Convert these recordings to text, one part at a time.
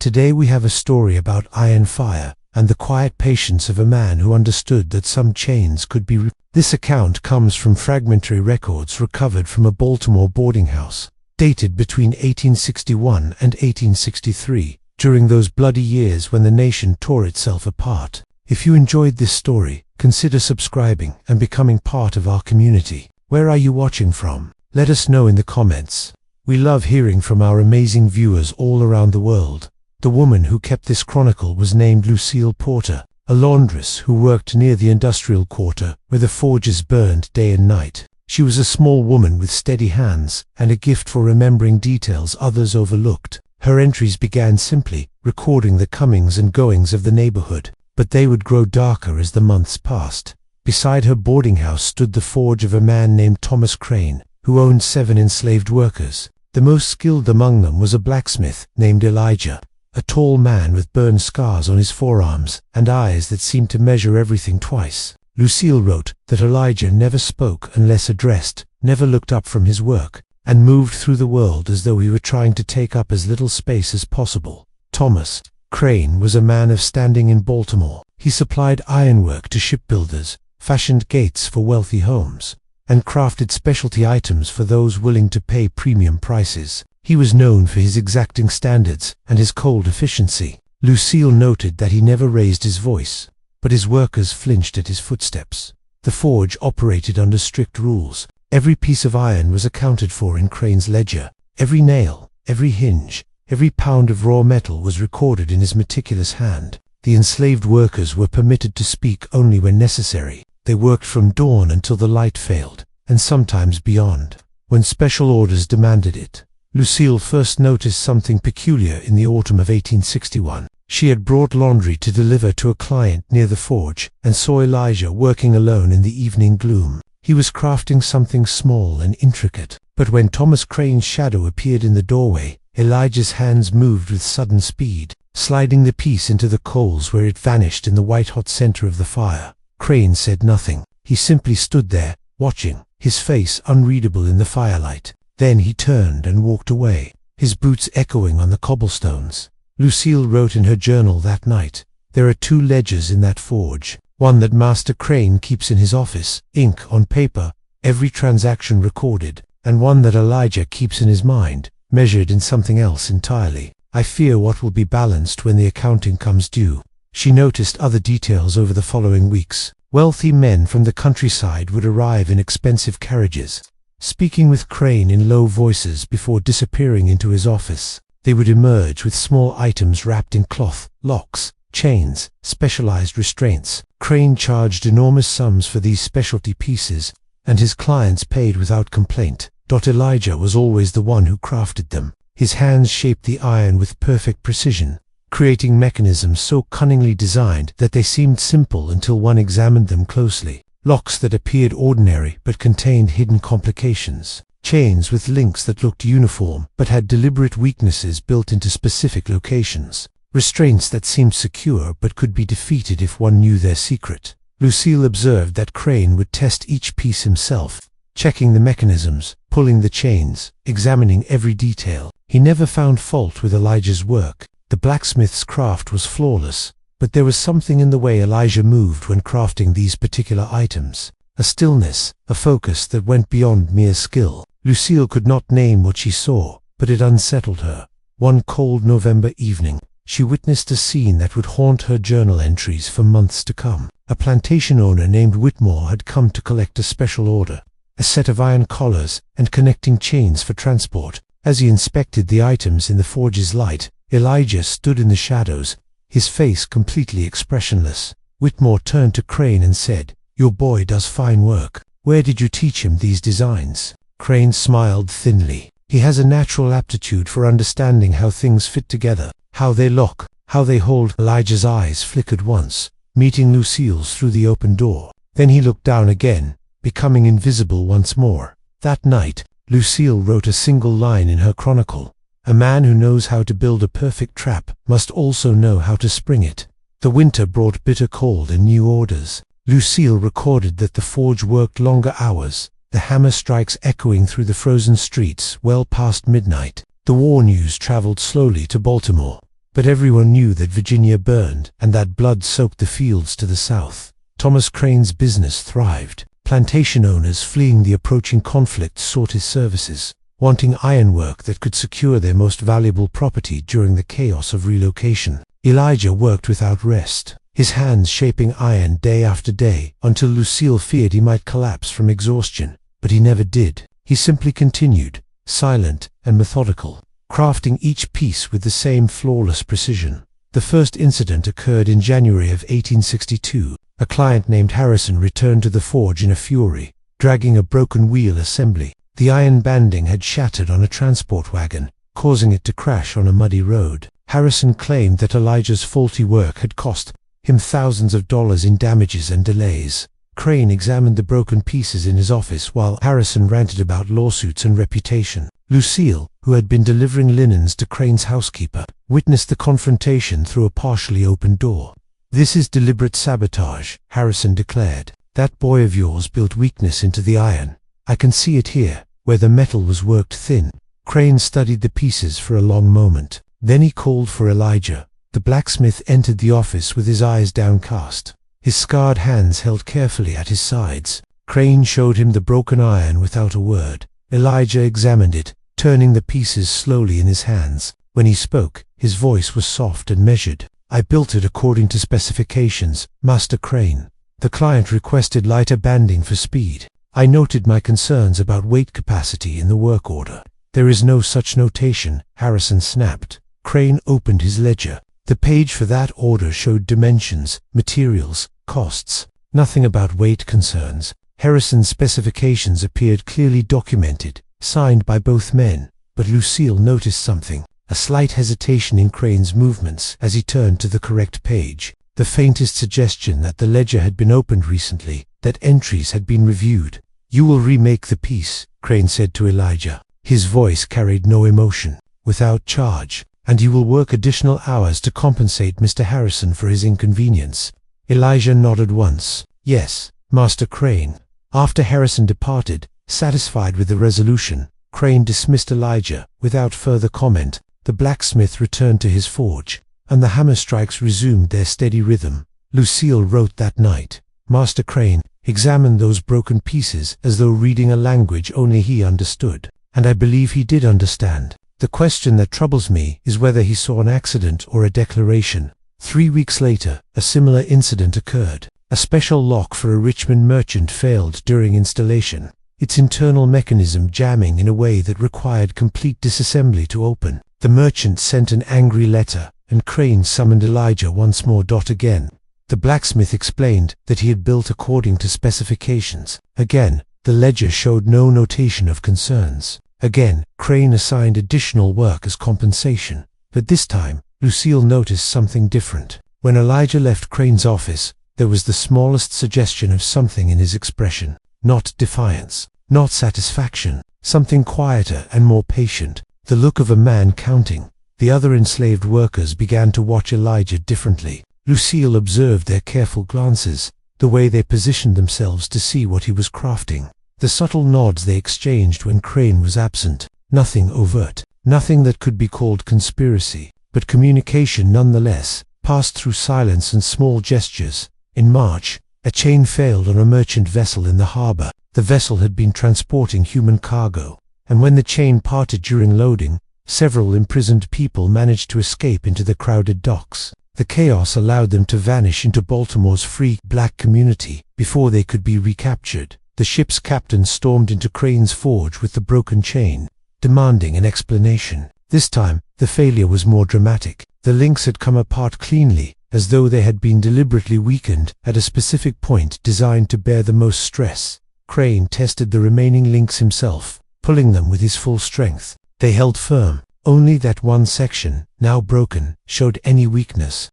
Today we have a story about iron fire and the quiet patience of a man who understood that some chains could be This account comes from fragmentary records recovered from a Baltimore boarding house, dated between 1861 and 1863, during those bloody years when the nation tore itself apart. If you enjoyed this story, consider subscribing and becoming part of our community. Where are you watching from? Let us know in the comments. We love hearing from our amazing viewers all around the world. The woman who kept this chronicle was named Lucille Porter, a laundress who worked near the industrial quarter where the forges burned day and night. She was a small woman with steady hands and a gift for remembering details others overlooked. Her entries began simply, recording the comings and goings of the neighborhood, but they would grow darker as the months passed. Beside her boarding house stood the forge of a man named Thomas Crane, who owned 7 enslaved workers. The most skilled among them was a blacksmith named Elijah, a tall man with burn scars on his forearms and eyes that seemed to measure everything twice. Lucille wrote that Elijah never spoke unless addressed, never looked up from his work, and moved through the world as though he were trying to take up as little space as possible. Thomas Crane was a man of standing in Baltimore. He supplied ironwork to shipbuilders, fashioned gates for wealthy homes, and crafted specialty items for those willing to pay premium prices. He was known for his exacting standards and his cold efficiency. Lucille noted that he never raised his voice, but his workers flinched at his footsteps. The forge operated under strict rules. Every piece of iron was accounted for in Crane's ledger. Every nail, every hinge, every pound of raw metal was recorded in his meticulous hand. The enslaved workers were permitted to speak only when necessary. They worked from dawn until the light failed, and sometimes beyond, when special orders demanded it. Lucille first noticed something peculiar in the autumn of 1861. She had brought laundry to deliver to a client near the forge and saw Elijah working alone in the evening gloom. He was crafting something small and intricate, but when Thomas Crane's shadow appeared in the doorway, Elijah's hands moved with sudden speed, sliding the piece into the coals where it vanished in the white-hot center of the fire. Crane said nothing. He simply stood there, watching, his face unreadable in the firelight. Then he turned and walked away, his boots echoing on the cobblestones. Lucille wrote in her journal that night, "There are 2 ledgers in that forge, one that Master Crane keeps in his office, ink on paper, every transaction recorded, and one that Elijah keeps in his mind, measured in something else entirely. I fear what will be balanced when the accounting comes due." She noticed other details over the following weeks. Wealthy men from the countryside would arrive in expensive carriages, speaking with Crane in low voices before disappearing into his office. They would emerge with small items wrapped in cloth, locks, chains, specialized restraints. Crane charged enormous sums for these specialty pieces, and his clients paid without complaint. Elijah was always the one who crafted them. His hands shaped the iron with perfect precision, creating mechanisms so cunningly designed that they seemed simple until one examined them closely. Locks that appeared ordinary but contained hidden complications. Chains with links that looked uniform but had deliberate weaknesses built into specific locations. Restraints that seemed secure but could be defeated if one knew their secret. Lucille observed that Crane would test each piece himself, checking the mechanisms, pulling the chains, examining every detail. He never found fault with Elijah's work. The blacksmith's craft was flawless, but there was something in the way Elijah moved when crafting these particular items. A stillness, a focus that went beyond mere skill. Lucille could not name what she saw, but it unsettled her. One cold November evening, she witnessed a scene that would haunt her journal entries for months to come. A plantation owner named Whitmore had come to collect a special order, a set of iron collars and connecting chains for transport. As he inspected the items in the forge's light, Elijah stood in the shadows, his face completely expressionless. Whitmore turned to Crane and said, "Your boy does fine work. Where did you teach him these designs?" Crane smiled thinly. "He has a natural aptitude for understanding how things fit together, how they lock, how they hold." Elijah's eyes flickered once, meeting Lucille's through the open door. Then he looked down again, becoming invisible once more. That night, Lucille wrote a single line in her chronicle. "A man who knows how to build a perfect trap must also know how to spring it." The winter brought bitter cold and new orders. Lucille recorded that the forge worked longer hours, the hammer strikes echoing through the frozen streets well past midnight. The war news traveled slowly to Baltimore. But everyone knew that Virginia burned, and that blood soaked the fields to the south. Thomas Crane's business thrived. Plantation owners fleeing the approaching conflict sought his services, wanting ironwork that could secure their most valuable property during the chaos of relocation. Elijah worked without rest, his hands shaping iron day after day, until Lucille feared he might collapse from exhaustion. But he never did. He simply continued, silent and methodical, crafting each piece with the same flawless precision. The first incident occurred in January of 1862. A client named Harrison returned to the forge in a fury, dragging a broken wheel assembly. The iron banding had shattered on a transport wagon, causing it to crash on a muddy road. Harrison claimed that Elijah's faulty work had cost him thousands of dollars in damages and delays. Crane examined the broken pieces in his office while Harrison ranted about lawsuits and reputation. Lucille, who had been delivering linens to Crane's housekeeper, witnessed the confrontation through a partially open door. "This is deliberate sabotage," Harrison declared. "That boy of yours built weakness into the iron. I can see it here, where the metal was worked thin." Crane studied the pieces for a long moment. Then he called for Elijah. The blacksmith entered the office with his eyes downcast, his scarred hands held carefully at his sides. Crane showed him the broken iron without a word. Elijah examined it, turning the pieces slowly in his hands. When he spoke, his voice was soft and measured. "I built it according to specifications, Master Crane. The client requested lighter banding for speed. I noted my concerns about weight capacity in the work order." "There is no such notation," Harrison snapped. Crane opened his ledger. The page for that order showed dimensions, materials, costs. Nothing about weight concerns. Harrison's specifications appeared clearly documented, signed by both men. But Lucille noticed something, a slight hesitation in Crane's movements as he turned to the correct page. The faintest suggestion that the ledger had been opened recently, that entries had been reviewed. "You will remake the piece," Crane said to Elijah. His voice carried no emotion. "Without charge. And you will work additional hours to compensate Mr. Harrison for his inconvenience." Elijah nodded once. "Yes, Master Crane." After Harrison departed, satisfied with the resolution, Crane dismissed Elijah without further comment. The blacksmith returned to his forge, and the hammer strikes resumed their steady rhythm. Lucille wrote that night, "Master Crane examined those broken pieces as though reading a language only he understood. And I believe he did understand. The question that troubles me is whether he saw an accident or a declaration." 3 weeks later, a similar incident occurred. A special lock for a Richmond merchant failed during installation, its internal mechanism jamming in a way that required complete disassembly to open. The merchant sent an angry letter, and Crane summoned Elijah once more. Again, the blacksmith explained that he had built according to specifications. Again, the ledger showed no notation of concerns. Again, Crane assigned additional work as compensation. But this time, Lucille noticed something different. When Elijah left Crane's office, there was the smallest suggestion of something in his expression. Not defiance, not satisfaction, something quieter and more patient, the look of a man counting. The other enslaved workers began to watch Elijah differently. Lucille observed their careful glances, the way they positioned themselves to see what he was crafting. The subtle nods they exchanged when Crane was absent. Nothing overt, nothing that could be called conspiracy, but communication nonetheless, passed through silence and small gestures. In March, a chain failed on a merchant vessel in the harbor. The vessel had been transporting human cargo, and when the chain parted during loading, several imprisoned people managed to escape into the crowded docks. The chaos allowed them to vanish into Baltimore's free black community before they could be recaptured. The ship's captain stormed into Crane's forge with the broken chain, demanding an explanation. This time, the failure was more dramatic. The links had come apart cleanly, as though they had been deliberately weakened at a specific point designed to bear the most stress. Crane tested the remaining links himself, pulling them with his full strength. They held firm. Only that one section, now broken, showed any weakness.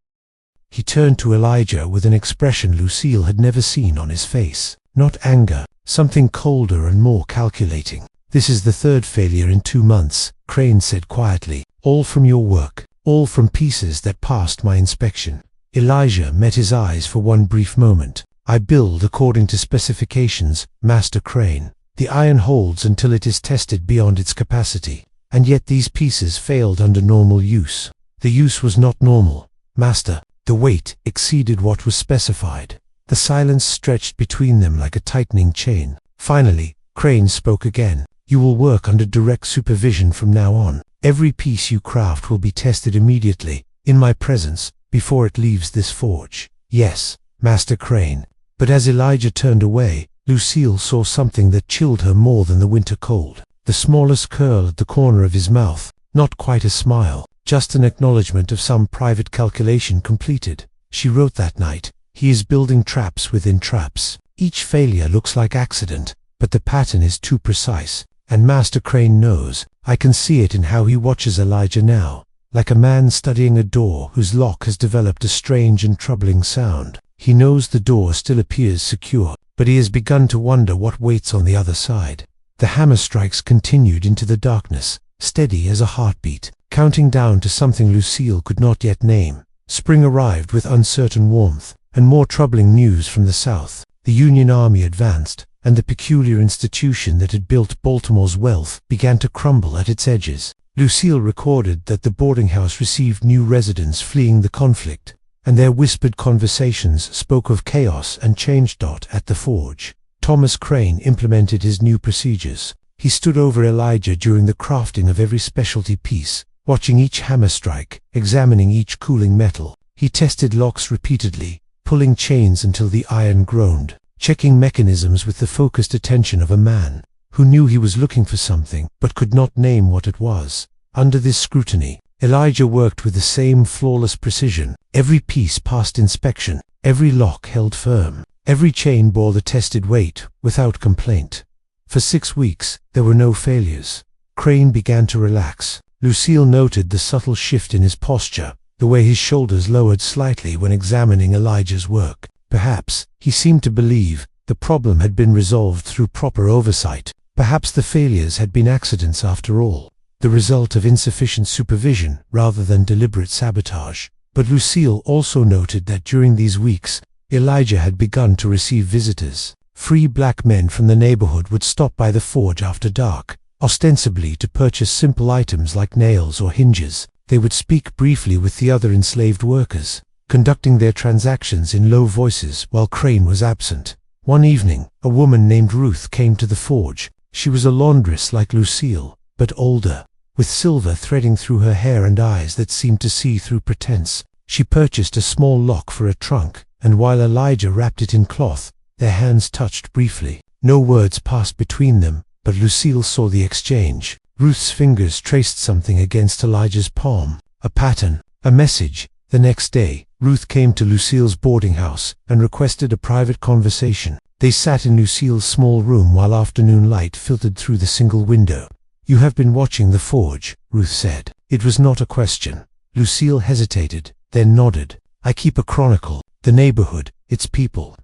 He turned to Elijah with an expression Lucille had never seen on his face. Not anger, something colder and more calculating. "This is the third failure in 2 months, Crane said quietly. "All from your work, all from pieces that passed my inspection." Elijah met his eyes for one brief moment. "I build according to specifications, Master Crane. The iron holds until it is tested beyond its capacity. And yet these pieces failed under normal use. The use was not normal, Master. The weight exceeded what was specified. The silence stretched between them like a tightening chain. Finally, Crane spoke again. You will work under direct supervision from now on. Every piece you craft will be tested immediately, in my presence, before it leaves this forge. Yes, Master Crane. But as Elijah turned away, Lucille saw something that chilled her more than the winter cold. The smallest curl at the corner of his mouth, not quite a smile, just an acknowledgement of some private calculation completed. She wrote that night, he is building traps within traps. Each failure looks like accident, but the pattern is too precise. And Master Crane knows. I can see it in how he watches Elijah now, like a man studying a door whose lock has developed a strange and troubling sound. He knows the door still appears secure, but he has begun to wonder what waits on the other side. The hammer strikes continued into the darkness, steady as a heartbeat, counting down to something Lucille could not yet name. Spring arrived with uncertain warmth, and more troubling news from the south. The Union Army advanced, and the peculiar institution that had built Baltimore's wealth began to crumble at its edges. Lucille recorded that the boarding house received new residents fleeing the conflict, and their whispered conversations spoke of chaos and change. At the forge, Thomas Crane implemented his new procedures. He stood over Elijah during the crafting of every specialty piece, watching each hammer strike, examining each cooling metal. He tested locks repeatedly, pulling chains until the iron groaned, checking mechanisms with the focused attention of a man who knew he was looking for something but could not name what it was. Under this scrutiny, Elijah worked with the same flawless precision. Every piece passed inspection, every lock held firm, every chain bore the tested weight without complaint. For 6 weeks, there were no failures. Crane began to relax. Lucille noted the subtle shift in his posture, the way his shoulders lowered slightly when examining Elijah's work. Perhaps, he seemed to believe, the problem had been resolved through proper oversight. Perhaps the failures had been accidents after all, the result of insufficient supervision rather than deliberate sabotage. But Lucille also noted that during these weeks, Elijah had begun to receive visitors. Free black men from the neighborhood would stop by the forge after dark, ostensibly to purchase simple items like nails or hinges. They would speak briefly with the other enslaved workers, conducting their transactions in low voices while Crane was absent. One evening, a woman named Ruth came to the forge. She was a laundress like Lucille, but older, with silver threading through her hair and eyes that seemed to see through pretense. She purchased a small lock for a trunk, and while Elijah wrapped it in cloth, their hands touched briefly. No words passed between them, but Lucille saw the exchange. Ruth's fingers traced something against Elijah's palm, a pattern, a message. The next day, Ruth came to Lucille's boarding house and requested a private conversation. They sat in Lucille's small room while afternoon light filtered through the single window. "You have been watching the forge," Ruth said. It was not a question. Lucille hesitated, then nodded. "I keep a chronicle, the neighborhood, its people."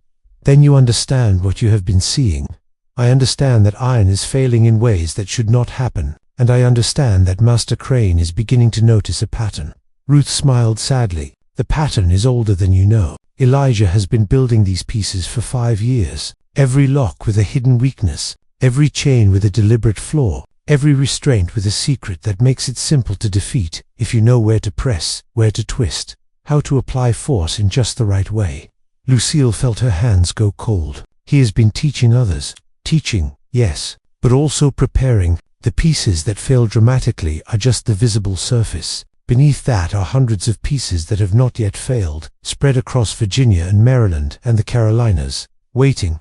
"Then you understand what you have been seeing." "I understand that iron is failing in ways that should not happen, and I understand that Master Crane is beginning to notice a pattern." Ruth smiled sadly. "The pattern is older than you know. Elijah has been building these pieces for 5 years. Every lock with a hidden weakness, every chain with a deliberate flaw, every restraint with a secret that makes it simple to defeat if you know where to press, where to twist, how to apply force in just the right way." Lucille felt her hands go cold. He has been teaching others. Teaching, yes, but also preparing. The pieces that fail dramatically are just the visible surface. Beneath that are hundreds of pieces that have not yet failed, spread across Virginia and Maryland and the Carolinas, waiting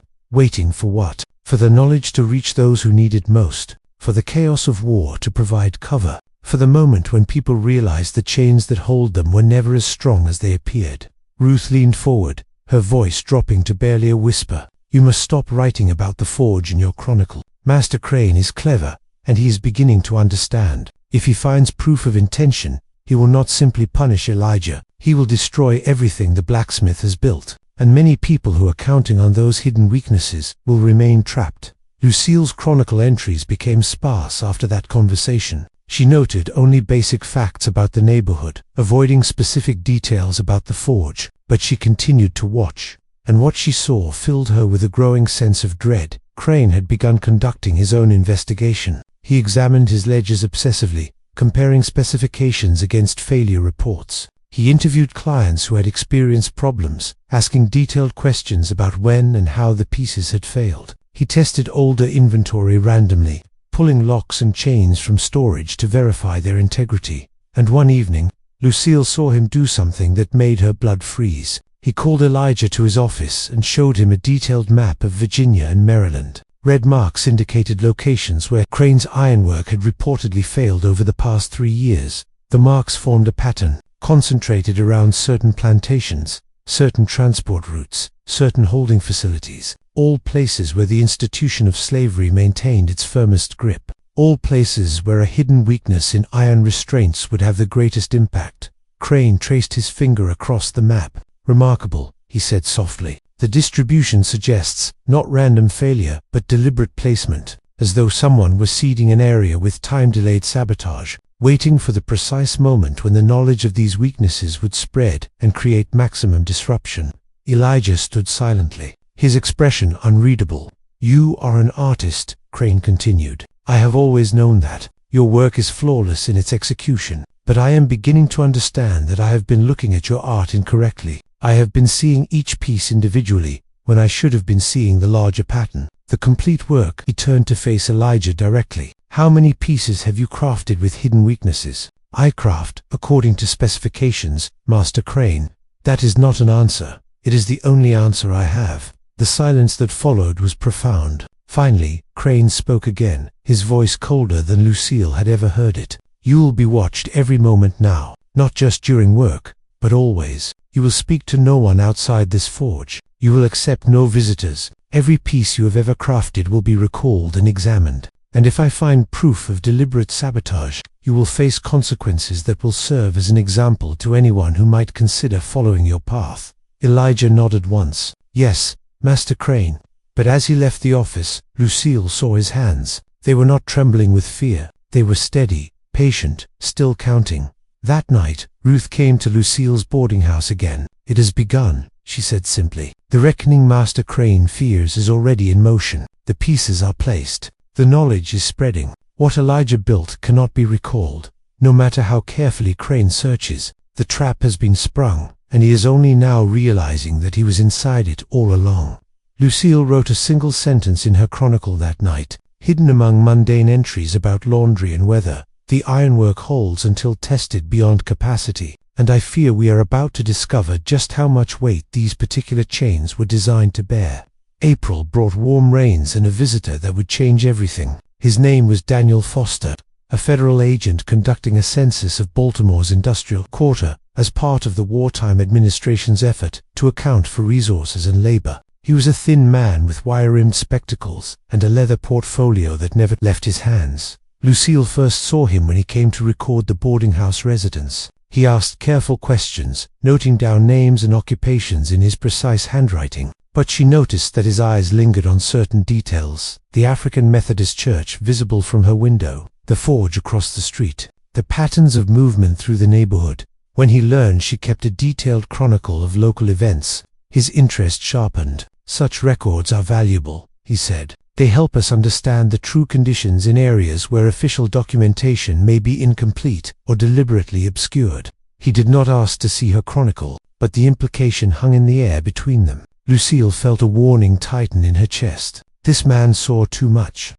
for what? For the knowledge to reach those who need it most, for the chaos of war to provide cover, for the moment when people realize the chains that hold them were never as strong as they appeared. Ruth leaned forward, her voice dropping to barely a whisper. "You must stop writing about the forge in your chronicle. Master Crane is clever, and he is beginning to understand. If he finds proof of intention, he will not simply punish Elijah. He will destroy everything the blacksmith has built, and many people who are counting on those hidden weaknesses will remain trapped." Lucille's chronicle entries became sparse after that conversation. She noted only basic facts about the neighborhood, avoiding specific details about the forge, but she continued to watch, and what she saw filled her with a growing sense of dread. Crane had begun conducting his own investigation. He examined his ledgers obsessively, comparing specifications against failure reports. He interviewed clients who had experienced problems, asking detailed questions about when and how the pieces had failed. He tested older inventory randomly, pulling locks and chains from storage to verify their integrity. And one evening, Lucille saw him do something that made her blood freeze. He called Elijah to his office and showed him a detailed map of Virginia and Maryland. Red marks indicated locations where Crane's ironwork had reportedly failed over the past 3 years. The marks formed a pattern, concentrated around certain plantations, certain transport routes, certain holding facilities, all places where the institution of slavery maintained its firmest grip, all places where a hidden weakness in iron restraints would have the greatest impact. Crane traced his finger across the map. "Remarkable," he said softly. "The distribution suggests not random failure, but deliberate placement, as though someone was seeding an area with time-delayed sabotage, waiting for the precise moment when the knowledge of these weaknesses would spread and create maximum disruption." Elijah stood silently, his expression unreadable. "You are an artist," Crane continued. "I have always known that. Your work is flawless in its execution. But I am beginning to understand that I have been looking at your art incorrectly. I have been seeing each piece individually, when I should have been seeing the larger pattern, the complete work." He turned to face Elijah directly. "How many pieces have you crafted with hidden weaknesses?" "I craft, according to specifications, Master Crane." "That is not an answer. It is the only answer I have." The silence that followed was profound. Finally, Crane spoke again, his voice colder than Lucille had ever heard it. "You will be watched every moment now, not just during work, but always. You will speak to no one outside this forge. You will accept no visitors. Every piece you have ever crafted will be recalled and examined. And if I find proof of deliberate sabotage, you will face consequences that will serve as an example to anyone who might consider following your path." Elijah nodded once. "Yes, Master Crane." But as he left the office, Lucille saw his hands. They were not trembling with fear. They were steady, patient, still counting. That night, Ruth came to Lucille's boarding house again. "It has begun," she said simply. "The reckoning Master Crane fears is already in motion. The pieces are placed. The knowledge is spreading. What Elijah built cannot be recalled. No matter how carefully Crane searches, the trap has been sprung, and he is only now realizing that he was inside it all along." Lucille wrote a single sentence in her chronicle that night, hidden among mundane entries about laundry and weather. "The ironwork holds until tested beyond capacity, and I fear we are about to discover just how much weight these particular chains were designed to bear." April brought warm rains and a visitor that would change everything. His name was Daniel Foster, a federal agent conducting a census of Baltimore's industrial quarter as part of the wartime administration's effort to account for resources and labor. He was a thin man with wire-rimmed spectacles and a leather portfolio that never left his hands. Lucille first saw him when he came to record the boarding house residents. He asked careful questions, noting down names and occupations in his precise handwriting. But she noticed that his eyes lingered on certain details: the African Methodist church visible from her window, the forge across the street, the patterns of movement through the neighborhood. When he learned she kept a detailed chronicle of local events, his interest sharpened. "Such records are valuable," he said. "They help us understand the true conditions in areas where official documentation may be incomplete or deliberately obscured." He did not ask to see her chronicle, but the implication hung in the air between them. Lucille felt a warning tighten in her chest. This man saw too much.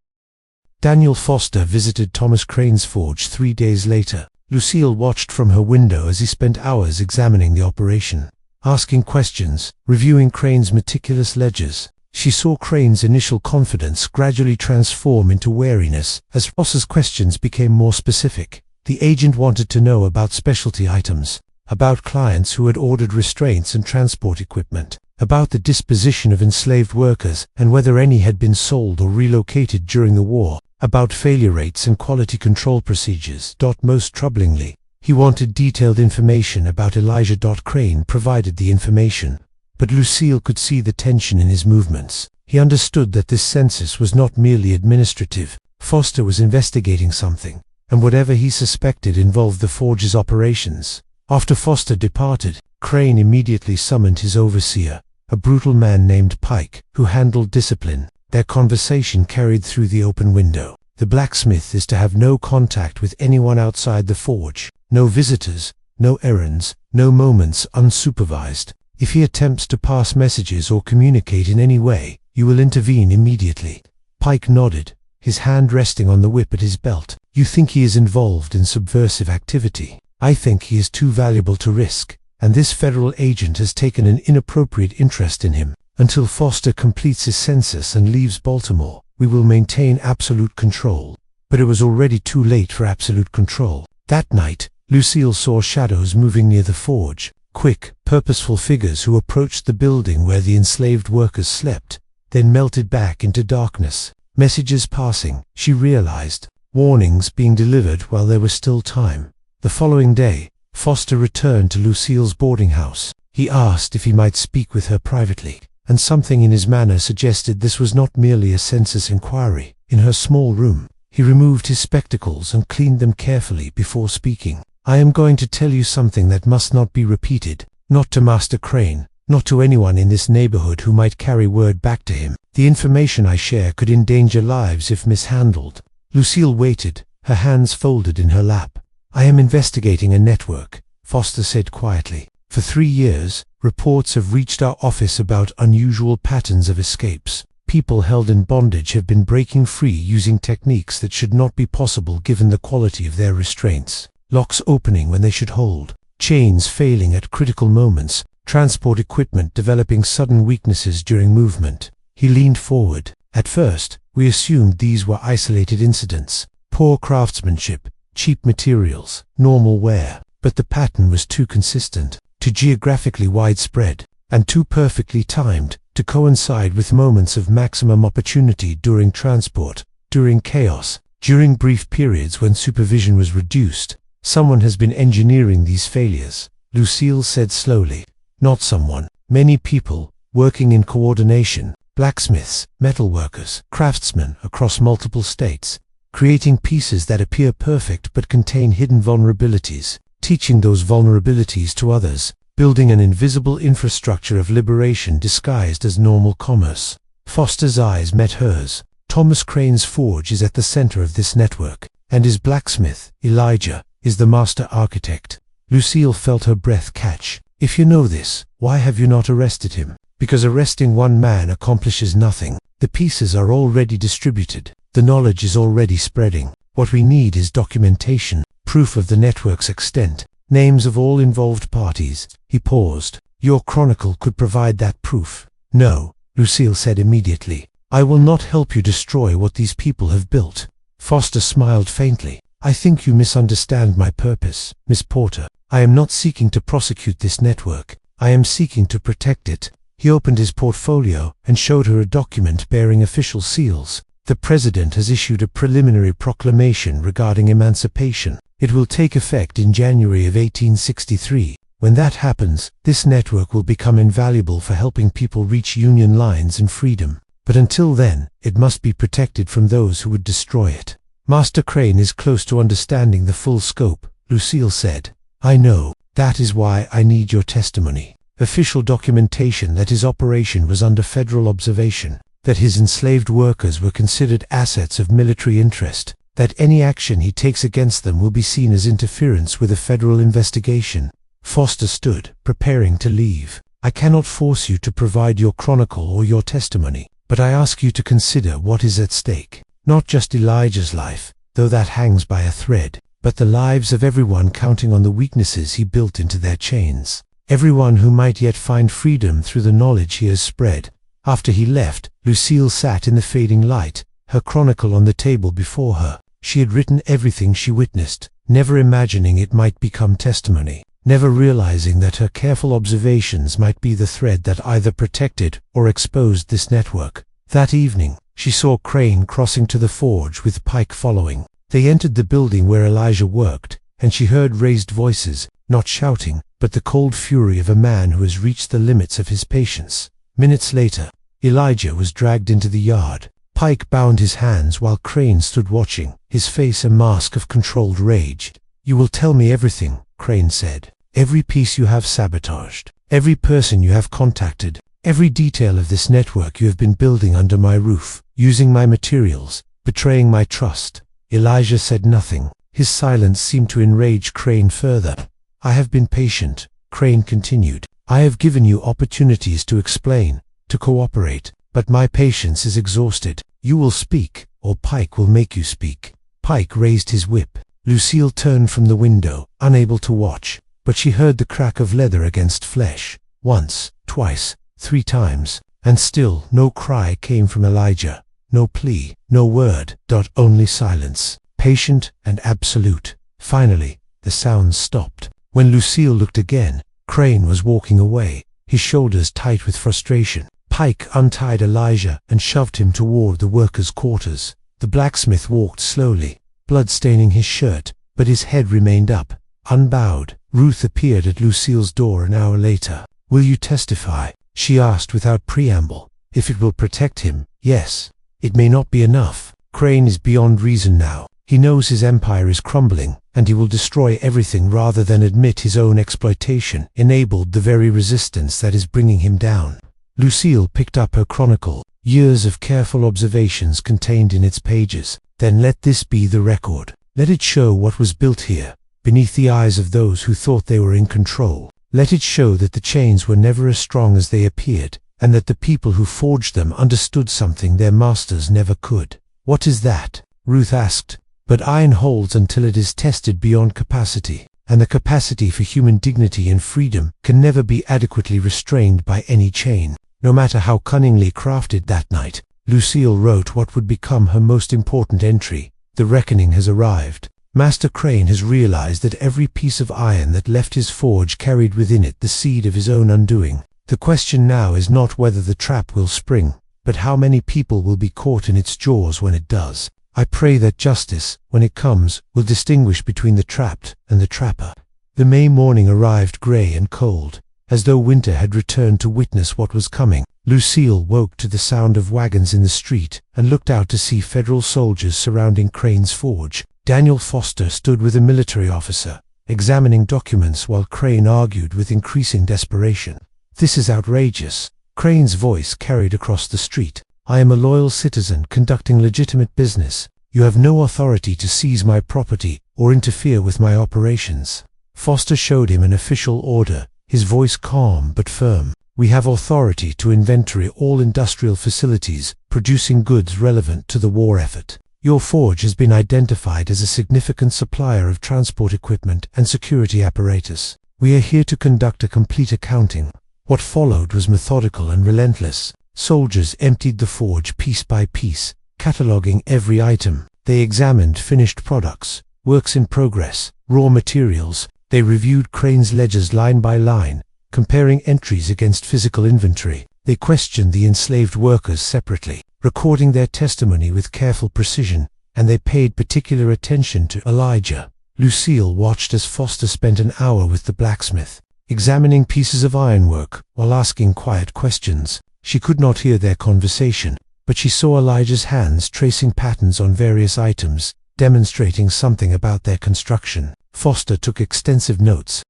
Daniel Foster visited Thomas Crane's forge 3 days later. Lucille watched from her window as he spent hours examining the operation, asking questions, reviewing Crane's meticulous ledgers. She saw Crane's initial confidence gradually transform into wariness as Foster's questions became more specific. The agent wanted to know about specialty items, about clients who had ordered restraints and transport equipment, about the disposition of enslaved workers and whether any had been sold or relocated during the war, about failure rates and quality control procedures. Most troublingly, he wanted detailed information about Elijah. Crane provided the information, but Lucille could see the tension in his movements. He understood that this census was not merely administrative. Foster was investigating something, and whatever he suspected involved the forge's operations. After Foster departed, Crane immediately summoned his overseer, a brutal man named Pike, who handled discipline. Their conversation carried through the open window. The blacksmith is to have no contact with anyone outside the forge, no visitors, no errands, no moments unsupervised. If he attempts to pass messages or communicate in any way, you will intervene immediately. Pike nodded, his hand resting on the whip at his belt. You think he is involved in subversive activity. I think he is too valuable to risk, and this federal agent has taken an inappropriate interest in him. Until Foster completes his census and leaves Baltimore, we will maintain absolute control. But it was already too late for absolute control. That night, Lucille saw shadows moving near the forge, quick, purposeful figures who approached the building where the enslaved workers slept, then melted back into darkness. Messages passing, she realized, warnings being delivered while there was still time. The following day, Foster returned to Lucille's boarding house. He asked if he might speak with her privately, and something in his manner suggested this was not merely a census inquiry. In her small room, he removed his spectacles and cleaned them carefully before speaking. I am going to tell you something that must not be repeated, not to Master Crane, not to anyone in this neighborhood who might carry word back to him. The information I share could endanger lives if mishandled. Lucille waited, her hands folded in her lap. I am investigating a network, Foster said quietly. For 3 years, reports have reached our office about unusual patterns of escapes. People held in bondage have been breaking free using techniques that should not be possible given the quality of their restraints. Locks opening when they should hold, chains failing at critical moments, transport equipment developing sudden weaknesses during movement. He leaned forward. At first, we assumed these were isolated incidents, poor craftsmanship, cheap materials, normal wear. But the pattern was too consistent, too geographically widespread, and too perfectly timed to coincide with moments of maximum opportunity during transport, during chaos, during brief periods when supervision was reduced. Someone has been engineering these failures, Lucille said slowly. Not someone. Many people, working in coordination, blacksmiths, metalworkers, craftsmen across multiple states, creating pieces that appear perfect but contain hidden vulnerabilities, teaching those vulnerabilities to others, building an invisible infrastructure of liberation disguised as normal commerce. Foster's eyes met hers. Thomas Crane's forge is at the center of this network, and his blacksmith, Elijah, is the master architect. Lucille felt her breath catch. If you know this, why have you not arrested him? Because arresting one man accomplishes nothing. The pieces are already distributed. The knowledge is already spreading. What we need is documentation, proof of the network's extent, names of all involved parties. He paused. Your chronicle could provide that proof. No, Lucille said immediately. I will not help you destroy what these people have built. Foster smiled faintly. I think you misunderstand my purpose, Miss Porter. I am not seeking to prosecute this network. I am seeking to protect it. He opened his portfolio and showed her a document bearing official seals. The President has issued a preliminary proclamation regarding emancipation. It will take effect in January of 1863. When that happens, this network will become invaluable for helping people reach Union lines and freedom. But until then, it must be protected from those who would destroy it. Master Crane is close to understanding the full scope, Lucille said. I know. That is why I need your testimony. Official documentation that his operation was under federal observation, that his enslaved workers were considered assets of military interest, that any action he takes against them will be seen as interference with a federal investigation. Foster stood, preparing to leave. I cannot force you to provide your chronicle or your testimony, but I ask you to consider what is at stake. Not just Elijah's life, though that hangs by a thread, but the lives of everyone counting on the weaknesses he built into their chains. Everyone who might yet find freedom through the knowledge he has spread. After he left, Lucille sat in the fading light, her chronicle on the table before her. She had written everything she witnessed, never imagining it might become testimony, never realizing that her careful observations might be the thread that either protected or exposed this network. That evening, she saw Crane crossing to the forge with Pike following. They entered the building where Elijah worked, and she heard raised voices, not shouting, but the cold fury of a man who has reached the limits of his patience. Minutes later, Elijah was dragged into the yard. Pike bound his hands while Crane stood watching, his face a mask of controlled rage. You will tell me everything, Crane said. Every piece you have sabotaged, every person you have contacted, every detail of this network you have been building under my roof, using my materials, betraying my trust." Elijah said nothing. His silence seemed to enrage Crane further. "I have been patient," Crane continued. "I have given you opportunities to explain, to cooperate, but my patience is exhausted. You will speak, or Pike will make you speak." Pike raised his whip. Lucille turned from the window, unable to watch, but she heard the crack of leather against flesh. Once, twice, 3 times, and still no cry came from Elijah. No plea, no word, only silence, patient and absolute. Finally, the sounds stopped. When Lucille looked again, Crane was walking away, his shoulders tight with frustration. Pike untied Elijah and shoved him toward the workers' quarters. The blacksmith walked slowly, blood staining his shirt, but his head remained up, unbowed. Ruth appeared at Lucille's door an hour later. "Will you testify?" she asked without preamble. "If it will protect him, yes. It may not be enough." Crane is beyond reason now. He knows his empire is crumbling, and he will destroy everything rather than admit his own exploitation enabled the very resistance that is bringing him down. Lucille picked up her chronicle, years of careful observations contained in its pages. "Then let this be the record. Let it show what was built here, beneath the eyes of those who thought they were in control. Let it show that the chains were never as strong as they appeared, and that the people who forged them understood something their masters never could." "What is that?" Ruth asked. "But iron holds until it is tested beyond capacity, and the capacity for human dignity and freedom can never be adequately restrained by any chain, no matter how cunningly crafted." That night, Lucille wrote what would become her most important entry. "The reckoning has arrived. Master Crane has realized that every piece of iron that left his forge carried within it the seed of his own undoing. The question now is not whether the trap will spring, but how many people will be caught in its jaws when it does. I pray that justice, when it comes, will distinguish between the trapped and the trapper." The May morning arrived gray and cold, as though winter had returned to witness what was coming. Lucille woke to the sound of wagons in the street and looked out to see federal soldiers surrounding Crane's forge. Daniel Foster stood with a military officer, examining documents while Crane argued with increasing desperation. "This is outrageous," Crane's voice carried across the street. "I am a loyal citizen conducting legitimate business. You have no authority to seize my property or interfere with my operations." Foster showed him an official order, his voice calm but firm. "We have authority to inventory all industrial facilities producing goods relevant to the war effort. Your forge has been identified as a significant supplier of transport equipment and security apparatus. We are here to conduct a complete accounting." What followed was methodical and relentless. Soldiers emptied the forge piece by piece, cataloging every item. They examined finished products, works in progress, raw materials. They reviewed Crane's ledgers line by line, comparing entries against physical inventory. They questioned the enslaved workers separately, recording their testimony with careful precision, and they paid particular attention to Elijah. Lucille watched as Foster spent an hour with the blacksmith, examining pieces of ironwork while asking quiet questions. She could not hear their conversation, but she saw Elijah's hands tracing patterns on various items, demonstrating something about their construction. Foster took extensive notes.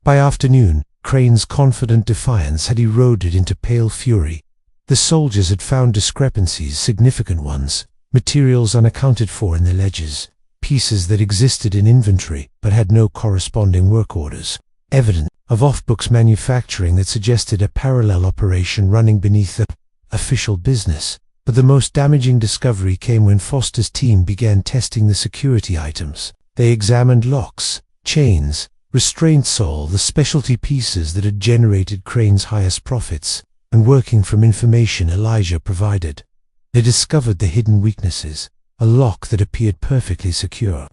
By afternoon, Crane's confident defiance had eroded into pale fury. The soldiers had found discrepancies, significant ones, materials unaccounted for in their ledgers, pieces that existed in inventory but had no corresponding work orders, evidence of off-books manufacturing that suggested a parallel operation running beneath the official business. But the most damaging discovery came when Foster's team began testing the security items. They examined locks, chains, restraints, all the specialty pieces that had generated Crane's highest profits, and working from information Elijah provided. They discovered the hidden weaknesses, a lock that appeared perfectly secure,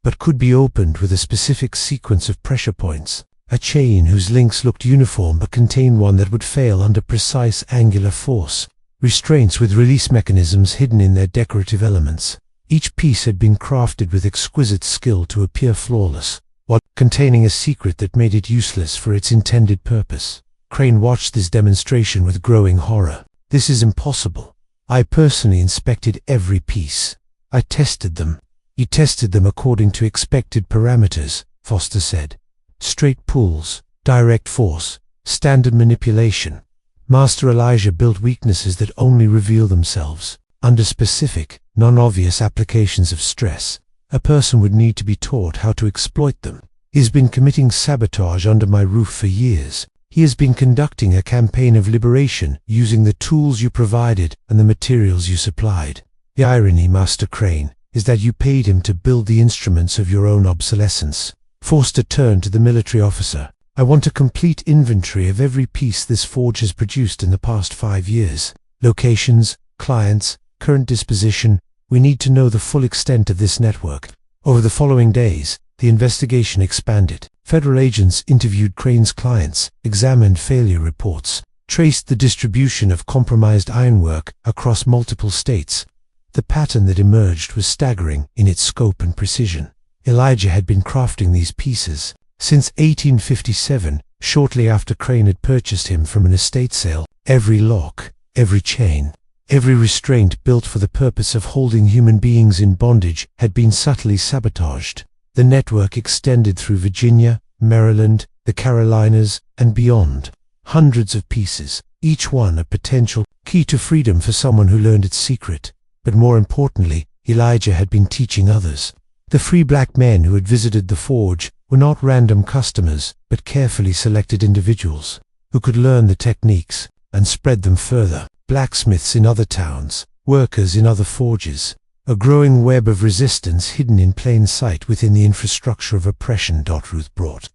but could be opened with a specific sequence of pressure points, a chain whose links looked uniform but contained one that would fail under precise angular force, restraints with release mechanisms hidden in their decorative elements. Each piece had been crafted with exquisite skill to appear flawless, while containing a secret that made it useless for its intended purpose. Crane watched this demonstration with growing horror. "This is impossible. I personally inspected every piece. I tested them." "You tested them according to expected parameters," Foster said. "Straight pulls, direct force, standard manipulation. Master Elijah built weaknesses that only reveal themselves. Under specific, non-obvious applications of stress, a person would need to be taught how to exploit them. He has been committing sabotage under my roof for years. He has been conducting a campaign of liberation using the tools you provided and the materials you supplied. The irony, Master Crane, is that you paid him to build the instruments of your own obsolescence. Forster turned to the military officer. I want a complete inventory of every piece this forge has produced in the past 5 years. Locations, clients, current disposition. We need to know the full extent of this network. Over the following days, the investigation expanded. Federal agents interviewed Crane's clients, examined failure reports, traced the distribution of compromised ironwork across multiple states. The pattern that emerged was staggering in its scope and precision. Elijah had been crafting these pieces since 1857, shortly after Crane had purchased him from an estate sale. Every lock, every chain, every restraint built for the purpose of holding human beings in bondage had been subtly sabotaged. The network extended through Virginia, Maryland, the Carolinas, and beyond. Hundreds of pieces, each one a potential key to freedom for someone who learned its secret. But more importantly, Elijah had been teaching others. The free black men who had visited the forge were not random customers, but carefully selected individuals who could learn the techniques and spread them further. Blacksmiths in other towns, workers in other forges, a growing web of resistance hidden in plain sight within the infrastructure of oppression. Ruth brought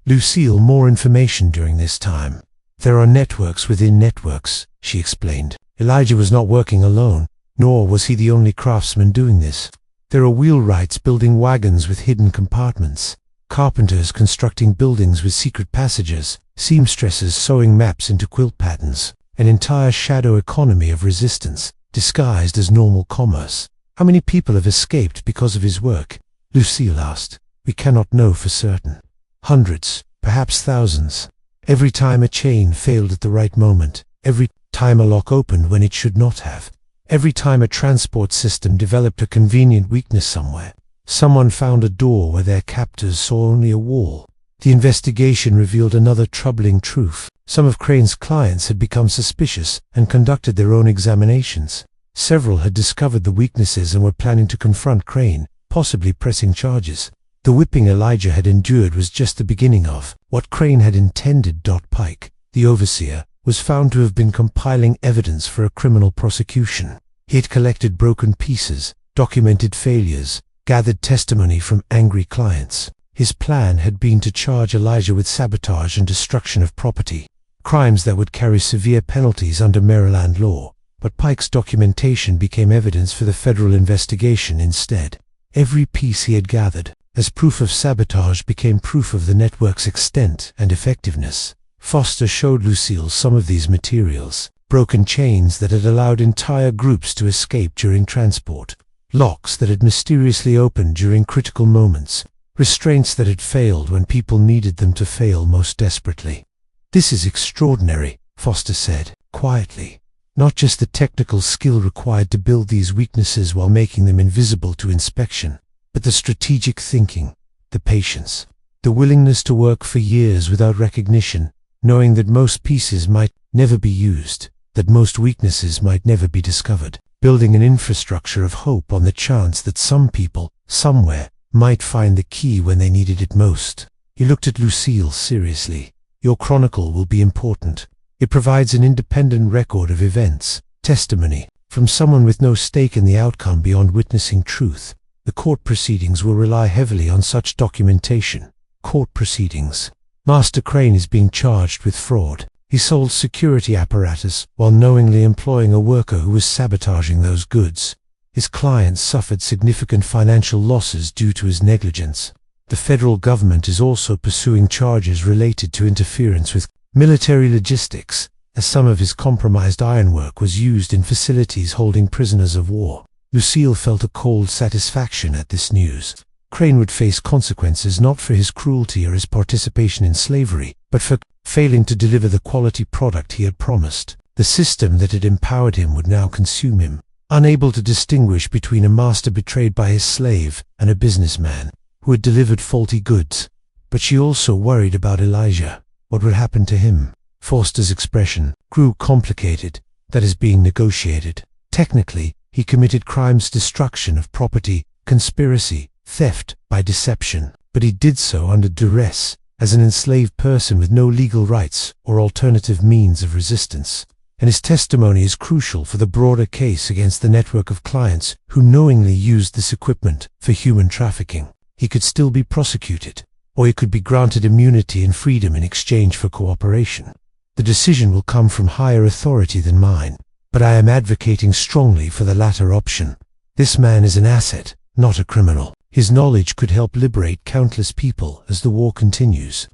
Lucille more information during this time. There are networks within networks, she explained. Elijah was not working alone, nor was he the only craftsman doing this. There are wheelwrights building wagons with hidden compartments, carpenters constructing buildings with secret passages, seamstresses sewing maps into quilt patterns, an entire shadow economy of resistance, disguised as normal commerce. How many people have escaped because of his work? Lucille asked. We cannot know for certain. Hundreds, perhaps thousands. Every time a chain failed at the right moment, every time a lock opened when it should not have, every time a transport system developed a convenient weakness somewhere, someone found a door where their captors saw only a wall. The investigation revealed another troubling truth. Some of Crane's clients had become suspicious and conducted their own examinations. Several had discovered the weaknesses and were planning to confront Crane, possibly pressing charges. The whipping Elijah had endured was just the beginning of what Crane had intended. Pike, the overseer, was found to have been compiling evidence for a criminal prosecution. He had collected broken pieces, documented failures, gathered testimony from angry clients. His plan had been to charge Elijah with sabotage and destruction of property, crimes that would carry severe penalties under Maryland law. But Pike's documentation became evidence for the federal investigation instead. Every piece he had gathered, as proof of sabotage, became proof of the network's extent and effectiveness. Foster showed Lucille some of these materials: broken chains that had allowed entire groups to escape during transport, locks that had mysteriously opened during critical moments, restraints that had failed when people needed them to fail most desperately. This is extraordinary, Foster said, quietly. Not just the technical skill required to build these weaknesses while making them invisible to inspection, but the strategic thinking, the patience, the willingness to work for years without recognition, knowing that most pieces might never be used, that most weaknesses might never be discovered, building an infrastructure of hope on the chance that some people, somewhere, might find the key when they needed it most. He looked at Lucille seriously. Your chronicle will be important. It provides an independent record of events, testimony, from someone with no stake in the outcome beyond witnessing truth. The court proceedings will rely heavily on such documentation. Court proceedings. Master Crane is being charged with fraud. He sold security apparatus while knowingly employing a worker who was sabotaging those goods. His clients suffered significant financial losses due to his negligence. The federal government is also pursuing charges related to interference with military logistics, as some of his compromised ironwork was used in facilities holding prisoners of war. Lucille felt a cold satisfaction at this news. Crane would face consequences not for his cruelty or his participation in slavery, but for failing to deliver the quality product he had promised. The system that had empowered him would now consume him, unable to distinguish between a master betrayed by his slave and a businessman who had delivered faulty goods. But she also worried about Elijah. What would happen to him? Foster's expression grew complicated. That is being negotiated. Technically, He committed crimes: destruction of property, conspiracy, theft by deception. But he did so under duress, as an enslaved person with no legal rights or alternative means of resistance. And his testimony is crucial for the broader case against the network of clients who knowingly used this equipment for human trafficking. He could still be prosecuted, or he could be granted immunity and freedom in exchange for cooperation. The decision will come from higher authority than mine, but I am advocating strongly for the latter option. This man is an asset, not a criminal. His knowledge could help liberate countless people as the war continues.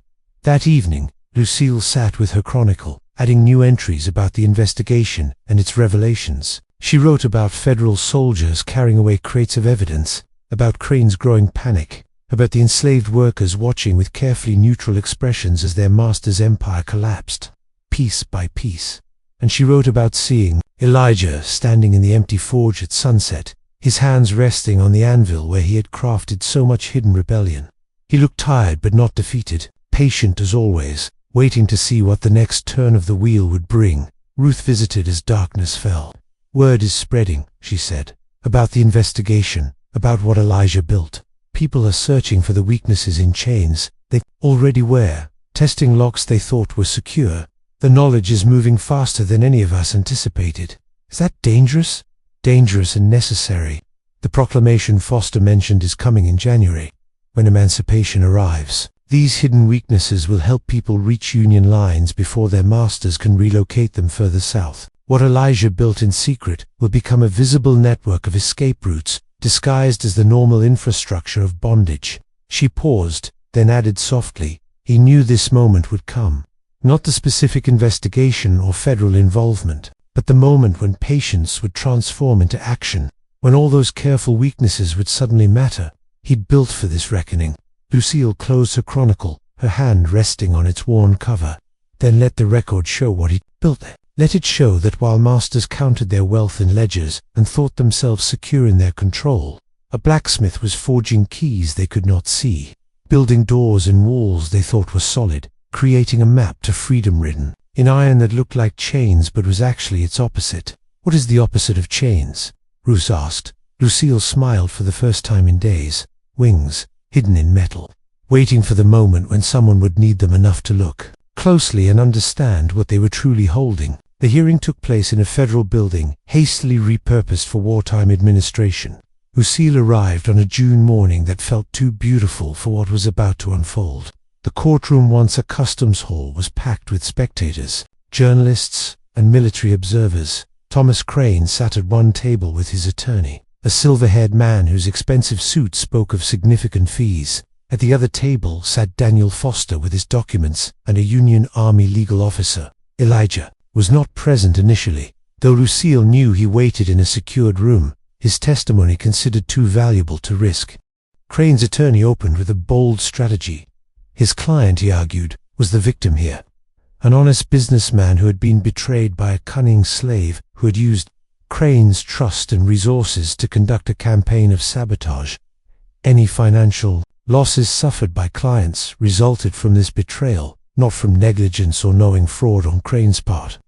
That evening, Lucille sat with her chronicle, adding new entries about the investigation and its revelations. She wrote about federal soldiers carrying away crates of evidence, about Crane's growing panic, about the enslaved workers watching with carefully neutral expressions as their master's empire collapsed, piece by piece. And she wrote about seeing Elijah standing in the empty forge at sunset, his hands resting on the anvil where he had crafted so much hidden rebellion. He looked tired but not defeated, patient as always, waiting to see what the next turn of the wheel would bring. Ruth visited as darkness fell. "Word is spreading," she said, "about the investigation, about what Elijah built. People are searching for the weaknesses in chains they already wear, testing locks they thought were secure. The knowledge is moving faster than any of us anticipated." Is that dangerous? Dangerous and necessary. The proclamation Foster mentioned is coming in January. When emancipation arrives, these hidden weaknesses will help people reach Union lines before their masters can relocate them further south. What Elijah built in secret will become a visible network of escape routes, disguised as the normal infrastructure of bondage. She paused, then added softly, "He knew this moment would come. Not the specific investigation or federal involvement, but the moment when patience would transform into action, when all those careful weaknesses would suddenly matter. He'd built for this reckoning." Lucille closed her chronicle, her hand resting on its worn cover. "Then let the record show what he built there. Let it show that while masters counted their wealth in ledgers and thought themselves secure in their control, a blacksmith was forging keys they could not see, building doors and walls they thought were solid, creating a map to freedom written in iron that looked like chains but was actually its opposite." "What is the opposite of chains?" Ruth asked. Lucille smiled for the first time in days. "Wings, hidden in metal, waiting for the moment when someone would need them enough to look closely and understand what they were truly holding." The hearing took place in a federal building, hastily repurposed for wartime administration. Lucille arrived on a June morning that felt too beautiful for what was about to unfold. The courtroom, once a customs hall, was packed with spectators, journalists, and military observers. Thomas Crane sat at one table with his attorney, a silver-haired man whose expensive suit spoke of significant fees. At the other table sat Daniel Foster with his documents and a Union Army legal officer. Elijah was not present initially, though Lucille knew he waited in a secured room, his testimony considered too valuable to risk. Crane's attorney opened with a bold strategy. His client, he argued, was the victim here, an honest businessman who had been betrayed by a cunning slave who had used Crane's trust and resources to conduct a campaign of sabotage. Any financial losses suffered by clients resulted from this betrayal, not from negligence or knowing fraud on Crane's part.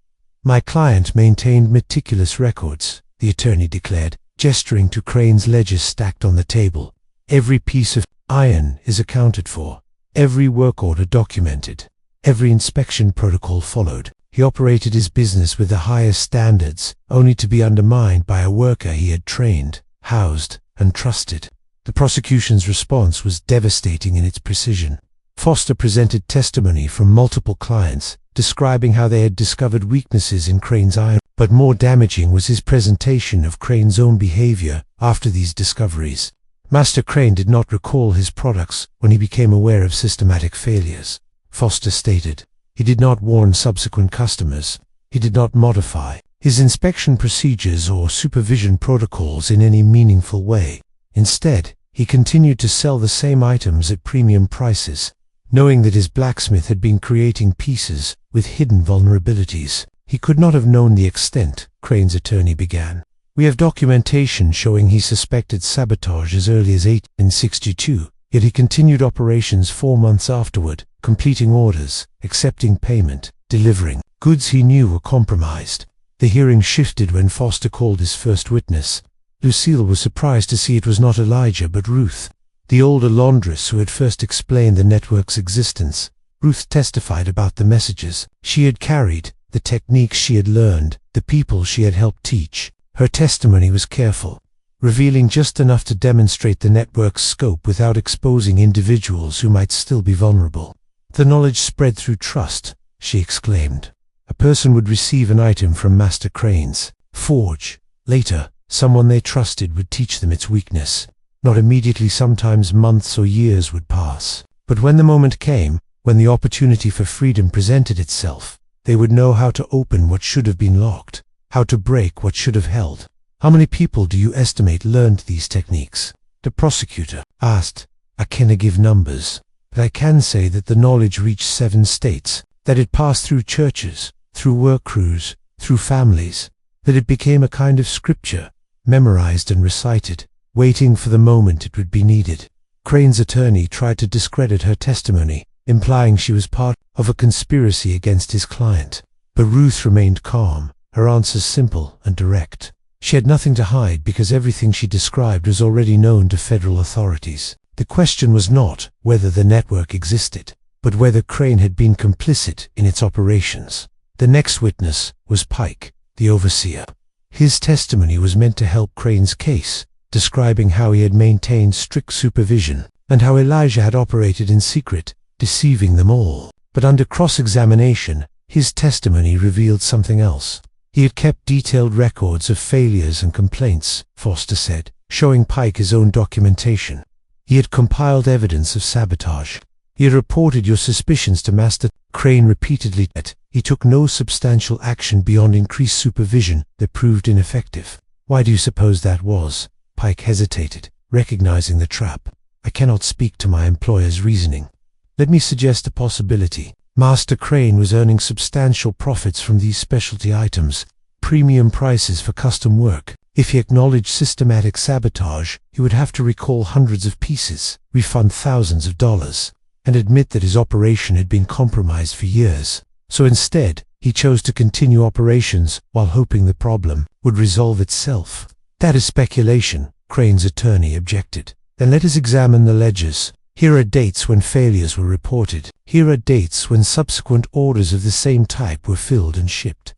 "My client maintained meticulous records," the attorney declared, gesturing to Crane's ledgers stacked on the table. "Every piece of iron is accounted for, every work order documented, every inspection protocol followed. He operated his business with the highest standards, only to be undermined by a worker he had trained, housed, and trusted." The prosecution's response was devastating in its precision. Foster presented testimony from multiple clients, describing how they had discovered weaknesses in Crane's iron, but more damaging was his presentation of Crane's own behavior after these discoveries. Master Crane did not recall his products when he became aware of systematic failures. Foster stated, he did not warn subsequent customers. He did not modify his inspection procedures or supervision protocols in any meaningful way. Instead, he continued to sell the same items at premium prices, knowing that his blacksmith had been creating pieces with hidden vulnerabilities. He could not have known the extent, Crane's attorney began. "We have documentation showing he suspected sabotage as early as 1862, yet he continued operations 4 months afterward, completing orders, accepting payment, delivering goods he knew were compromised. The hearing shifted when Foster called his first witness. Lucille was surprised to see it was not Elijah but Ruth, the older laundress who had first explained the network's existence. Ruth testified about the messages she had carried, the techniques she had learned, the people she had helped teach. Her testimony was careful, revealing just enough to demonstrate the network's scope without exposing individuals who might still be vulnerable. The knowledge spread through trust, she exclaimed. A person would receive an item from Master Crane's forge. Later, someone they trusted would teach them its weakness. Not immediately, sometimes months or years would pass. But when the moment came, when the opportunity for freedom presented itself, they would know how to open what should have been locked, how to break what should have held. How many people do you estimate learned these techniques? The prosecutor asked. I cannot give numbers, but I can say that the knowledge reached 7 states, that it passed through churches, through work crews, through families, that it became a kind of scripture, memorized and recited, waiting for the moment it would be needed. Crane's attorney tried to discredit her testimony, implying she was part of a conspiracy against his client. But Ruth remained calm, her answers simple and direct. She had nothing to hide because everything she described was already known to federal authorities. The question was not whether the network existed, but whether Crane had been complicit in its operations. The next witness was Pike, the overseer. His testimony was meant to help Crane's case, describing how he had maintained strict supervision and how Elijah had operated in secret, deceiving them all. But under cross-examination, his testimony revealed something else. He had kept detailed records of failures and complaints, Foster said, showing Pike his own documentation. He had compiled evidence of sabotage. He had reported your suspicions to Master Crane repeatedly, yet he took no substantial action beyond increased supervision that proved ineffective. Why do you suppose that was? Pike hesitated, recognizing the trap. I cannot speak to my employer's reasoning. Let me suggest a possibility. Master Crane was earning substantial profits from these specialty items, premium prices for custom work. If he acknowledged systematic sabotage, he would have to recall hundreds of pieces, refund thousands of dollars, and admit that his operation had been compromised for years. So instead, he chose to continue operations while hoping the problem would resolve itself. That is speculation, Crane's attorney objected. Then let us examine the ledgers. Here are dates when failures were reported. Here are dates when subsequent orders of the same type were filled and shipped.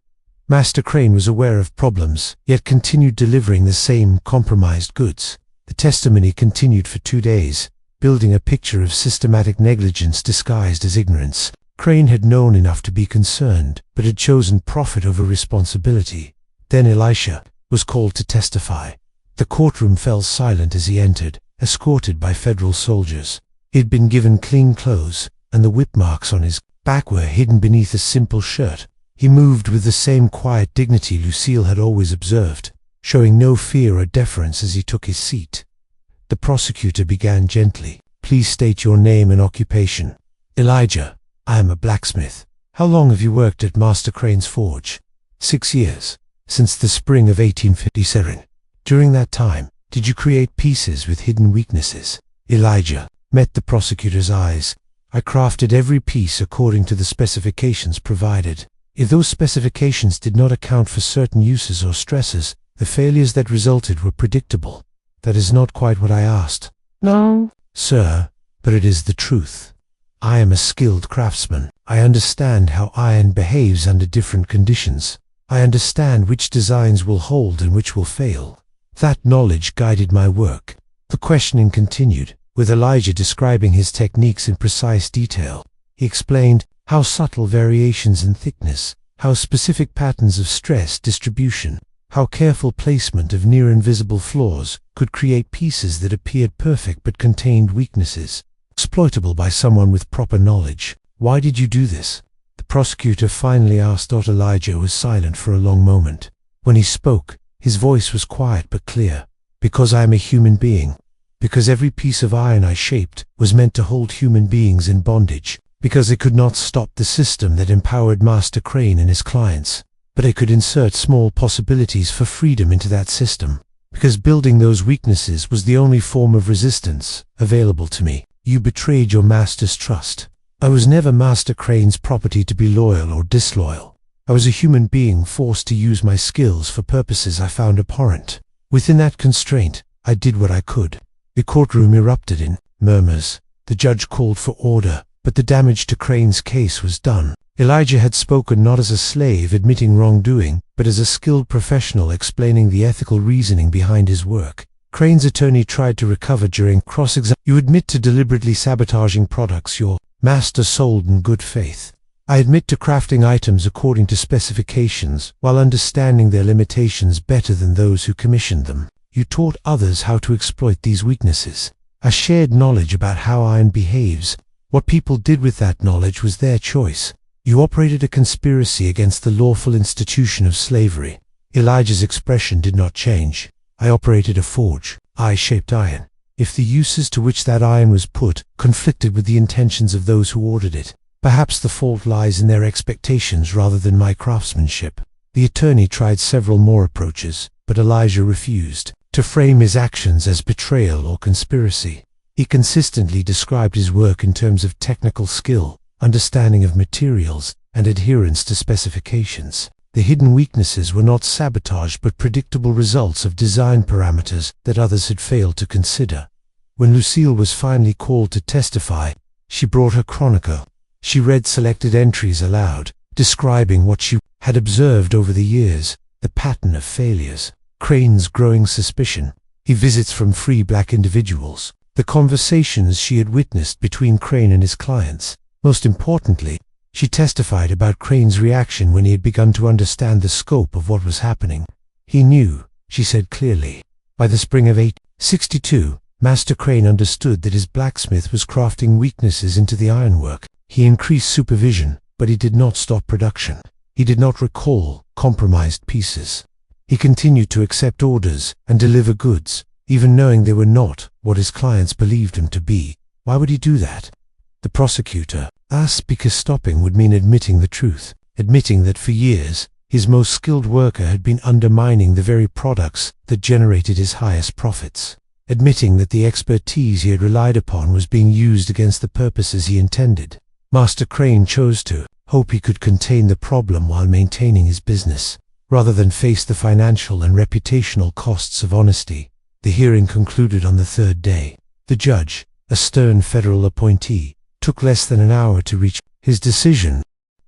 Master Crane was aware of problems, yet continued delivering the same compromised goods. The testimony continued for 2 days, building a picture of systematic negligence disguised as ignorance. Crane had known enough to be concerned, but had chosen profit over responsibility. Then Elisha was called to testify. The courtroom fell silent as he entered, escorted by federal soldiers. He had been given clean clothes, and the whip marks on his back were hidden beneath a simple shirt. He moved with the same quiet dignity Lucille had always observed, showing no fear or deference as he took his seat. The prosecutor began gently. Please state your name and occupation. Elijah. I am a blacksmith. How long have you worked at Master Crane's forge? 6 years. Since the spring of 1857. During that time, did you create pieces with hidden weaknesses? Elijah met the prosecutor's eyes. I crafted every piece according to the specifications provided. If those specifications did not account for certain uses or stresses, the failures that resulted were predictable. That is not quite what I asked. No, sir, but it is the truth. I am a skilled craftsman. I understand how iron behaves under different conditions. I understand which designs will hold and which will fail. That knowledge guided my work. The questioning continued, with Elijah describing his techniques in precise detail. He explained how subtle variations in thickness, how specific patterns of stress distribution, how careful placement of near-invisible flaws could create pieces that appeared perfect but contained weaknesses, exploitable by someone with proper knowledge. Why did you do this? The prosecutor finally asked. Elijah was silent for a long moment. When he spoke, his voice was quiet but clear. Because I am a human being. Because every piece of iron I shaped was meant to hold human beings in bondage. Because it could not stop the system that empowered Master Crane and his clients, but it could insert small possibilities for freedom into that system. Because building those weaknesses was the only form of resistance available to me. You betrayed your master's trust. I was never Master Crane's property to be loyal or disloyal. I was a human being forced to use my skills for purposes I found abhorrent. Within that constraint, I did what I could. The courtroom erupted in murmurs. The judge called for order, but the damage to Crane's case was done. Elijah had spoken not as a slave admitting wrongdoing, but as a skilled professional explaining the ethical reasoning behind his work. Crane's attorney tried to recover during cross-examination. You admit to deliberately sabotaging products your master sold in good faith. I admit to crafting items according to specifications, while understanding their limitations better than those who commissioned them. You taught others how to exploit these weaknesses. I shared knowledge about how iron behaves. What people did with that knowledge was their choice. You operated a conspiracy against the lawful institution of slavery. Elijah's expression did not change. I operated a forge. I shaped iron. If the uses to which that iron was put conflicted with the intentions of those who ordered it, perhaps the fault lies in their expectations rather than my craftsmanship. The attorney tried several more approaches, but Elijah refused to frame his actions as betrayal or conspiracy. He consistently described his work in terms of technical skill, understanding of materials, and adherence to specifications. The hidden weaknesses were not sabotage but predictable results of design parameters that others had failed to consider. When Lucille was finally called to testify, she brought her chronicle. She read selected entries aloud, describing what she had observed over the years, the pattern of failures, Crane's growing suspicion, his visits from free black individuals, the conversations she had witnessed between Crane and his clients. Most importantly, she testified about Crane's reaction when he had begun to understand the scope of what was happening. He knew, she said clearly. By the spring of 1862, Master Crane understood that his blacksmith was crafting weaknesses into the ironwork. He increased supervision, but he did not stop production. He did not recall compromised pieces. He continued to accept orders and deliver goods, even knowing they were not what his clients believed them to be. Why would he do that? The prosecutor asked because stopping would mean admitting the truth, admitting that for years, his most skilled worker had been undermining the very products that generated his highest profits, admitting that the expertise he had relied upon was being used against the purposes he intended. Master Crane chose to hope he could contain the problem while maintaining his business, rather than face the financial and reputational costs of honesty. The hearing concluded on the third day. The judge, a stern federal appointee, took less than an hour to reach his decision.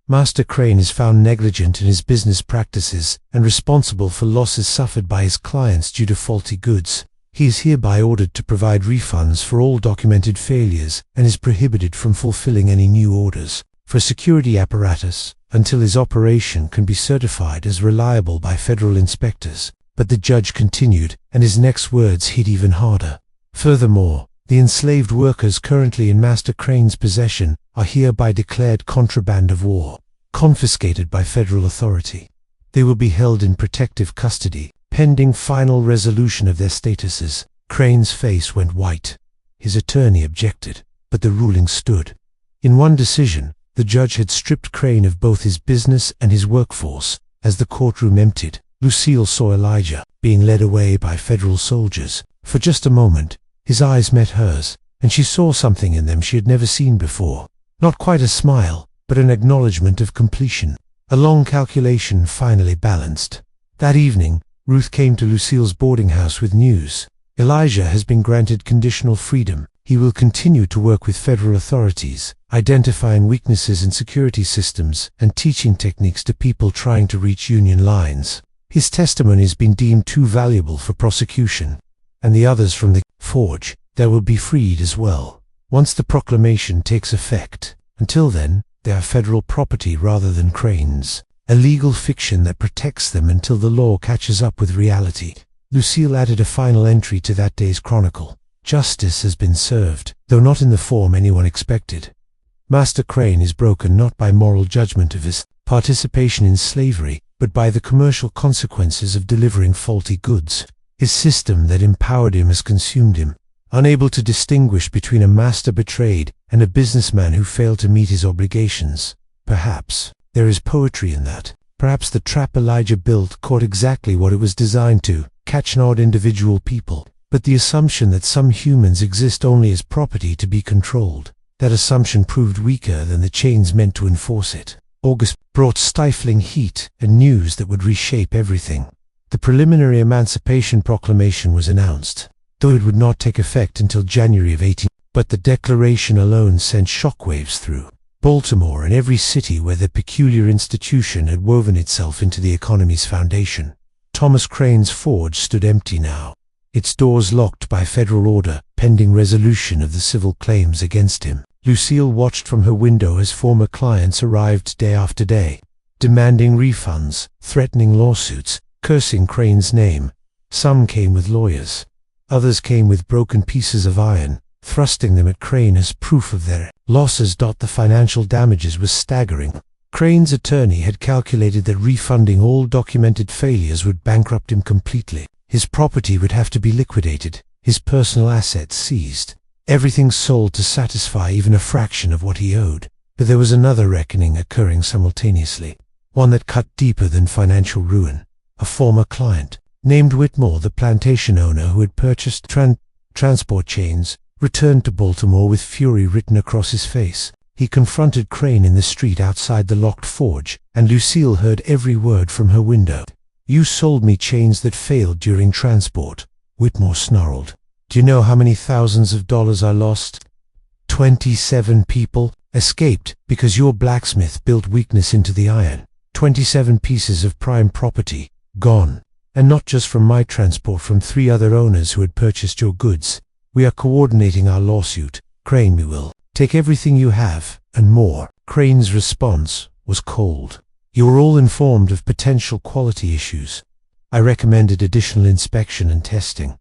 Master Crane is found negligent in his business practices and responsible for losses suffered by his clients due to faulty goods. He is hereby ordered to provide refunds for all documented failures and is prohibited from fulfilling any new orders for security apparatus until his operation can be certified as reliable by federal inspectors. But the judge continued, and his next words hit even harder. Furthermore, the enslaved workers currently in Master Crane's possession are hereby declared contraband of war, confiscated by federal authority. They will be held in protective custody, pending final resolution of their statuses. Crane's face went white. His attorney objected, but the ruling stood. In one decision, the judge had stripped Crane of both his business and his workforce. As the courtroom emptied, Lucille saw Elijah being led away by federal soldiers. For just a moment, his eyes met hers, and she saw something in them she had never seen before. Not quite a smile, but an acknowledgement of completion. A long calculation finally balanced. That evening, Ruth came to Lucille's boarding house with news. Elijah has been granted conditional freedom. He will continue to work with federal authorities, identifying weaknesses in security systems and teaching techniques to people trying to reach Union lines. His testimony has been deemed too valuable for prosecution, and the others from the forge that will be freed as well, once the proclamation takes effect. Until then, they are federal property rather than Crane's, a legal fiction that protects them until the law catches up with reality. Lucille added a final entry to that day's chronicle. Justice has been served, though not in the form anyone expected. Master Crane is broken not by moral judgment of his participation in slavery, but by the commercial consequences of delivering faulty goods. His system that empowered him has consumed him, unable to distinguish between a master betrayed and a businessman who failed to meet his obligations. Perhaps there is poetry in that. Perhaps the trap Elijah built caught exactly what it was designed to, catch not individual people, but the assumption that some humans exist only as property to be controlled. That assumption proved weaker than the chains meant to enforce it. August brought stifling heat and news that would reshape everything. The preliminary Emancipation Proclamation was announced, though it would not take effect until January of 18. But the declaration alone sent shockwaves through Baltimore and every city where the peculiar institution had woven itself into the economy's foundation. Thomas Crane's forge stood empty now, its doors locked by federal order, pending resolution of the civil claims against him. Lucille watched from her window as former clients arrived day after day, demanding refunds, threatening lawsuits, cursing Crane's name. Some came with lawyers. Others came with broken pieces of iron, thrusting them at Crane as proof of their losses. The financial damages was staggering. Crane's attorney had calculated that refunding all documented failures would bankrupt him completely. His property would have to be liquidated, his personal assets seized, everything sold to satisfy even a fraction of what he owed. But there was another reckoning occurring simultaneously, one that cut deeper than financial ruin. A former client, named Whitmore, the plantation owner who had purchased transport chains, returned to Baltimore with fury written across his face. He confronted Crane in the street outside the locked forge, and Lucille heard every word from her window. "You sold me chains that failed during transport," Whitmore snarled. "Do you know how many thousands of dollars I lost? 27 people escaped because your blacksmith built weakness into the iron. 27 pieces of prime property, gone. And not just from my transport, from 3 other owners who had purchased your goods. We are coordinating our lawsuit. Crane, we will take everything you have, and more." Crane's response was cold. "You were all informed of potential quality issues. I recommended additional inspection and testing.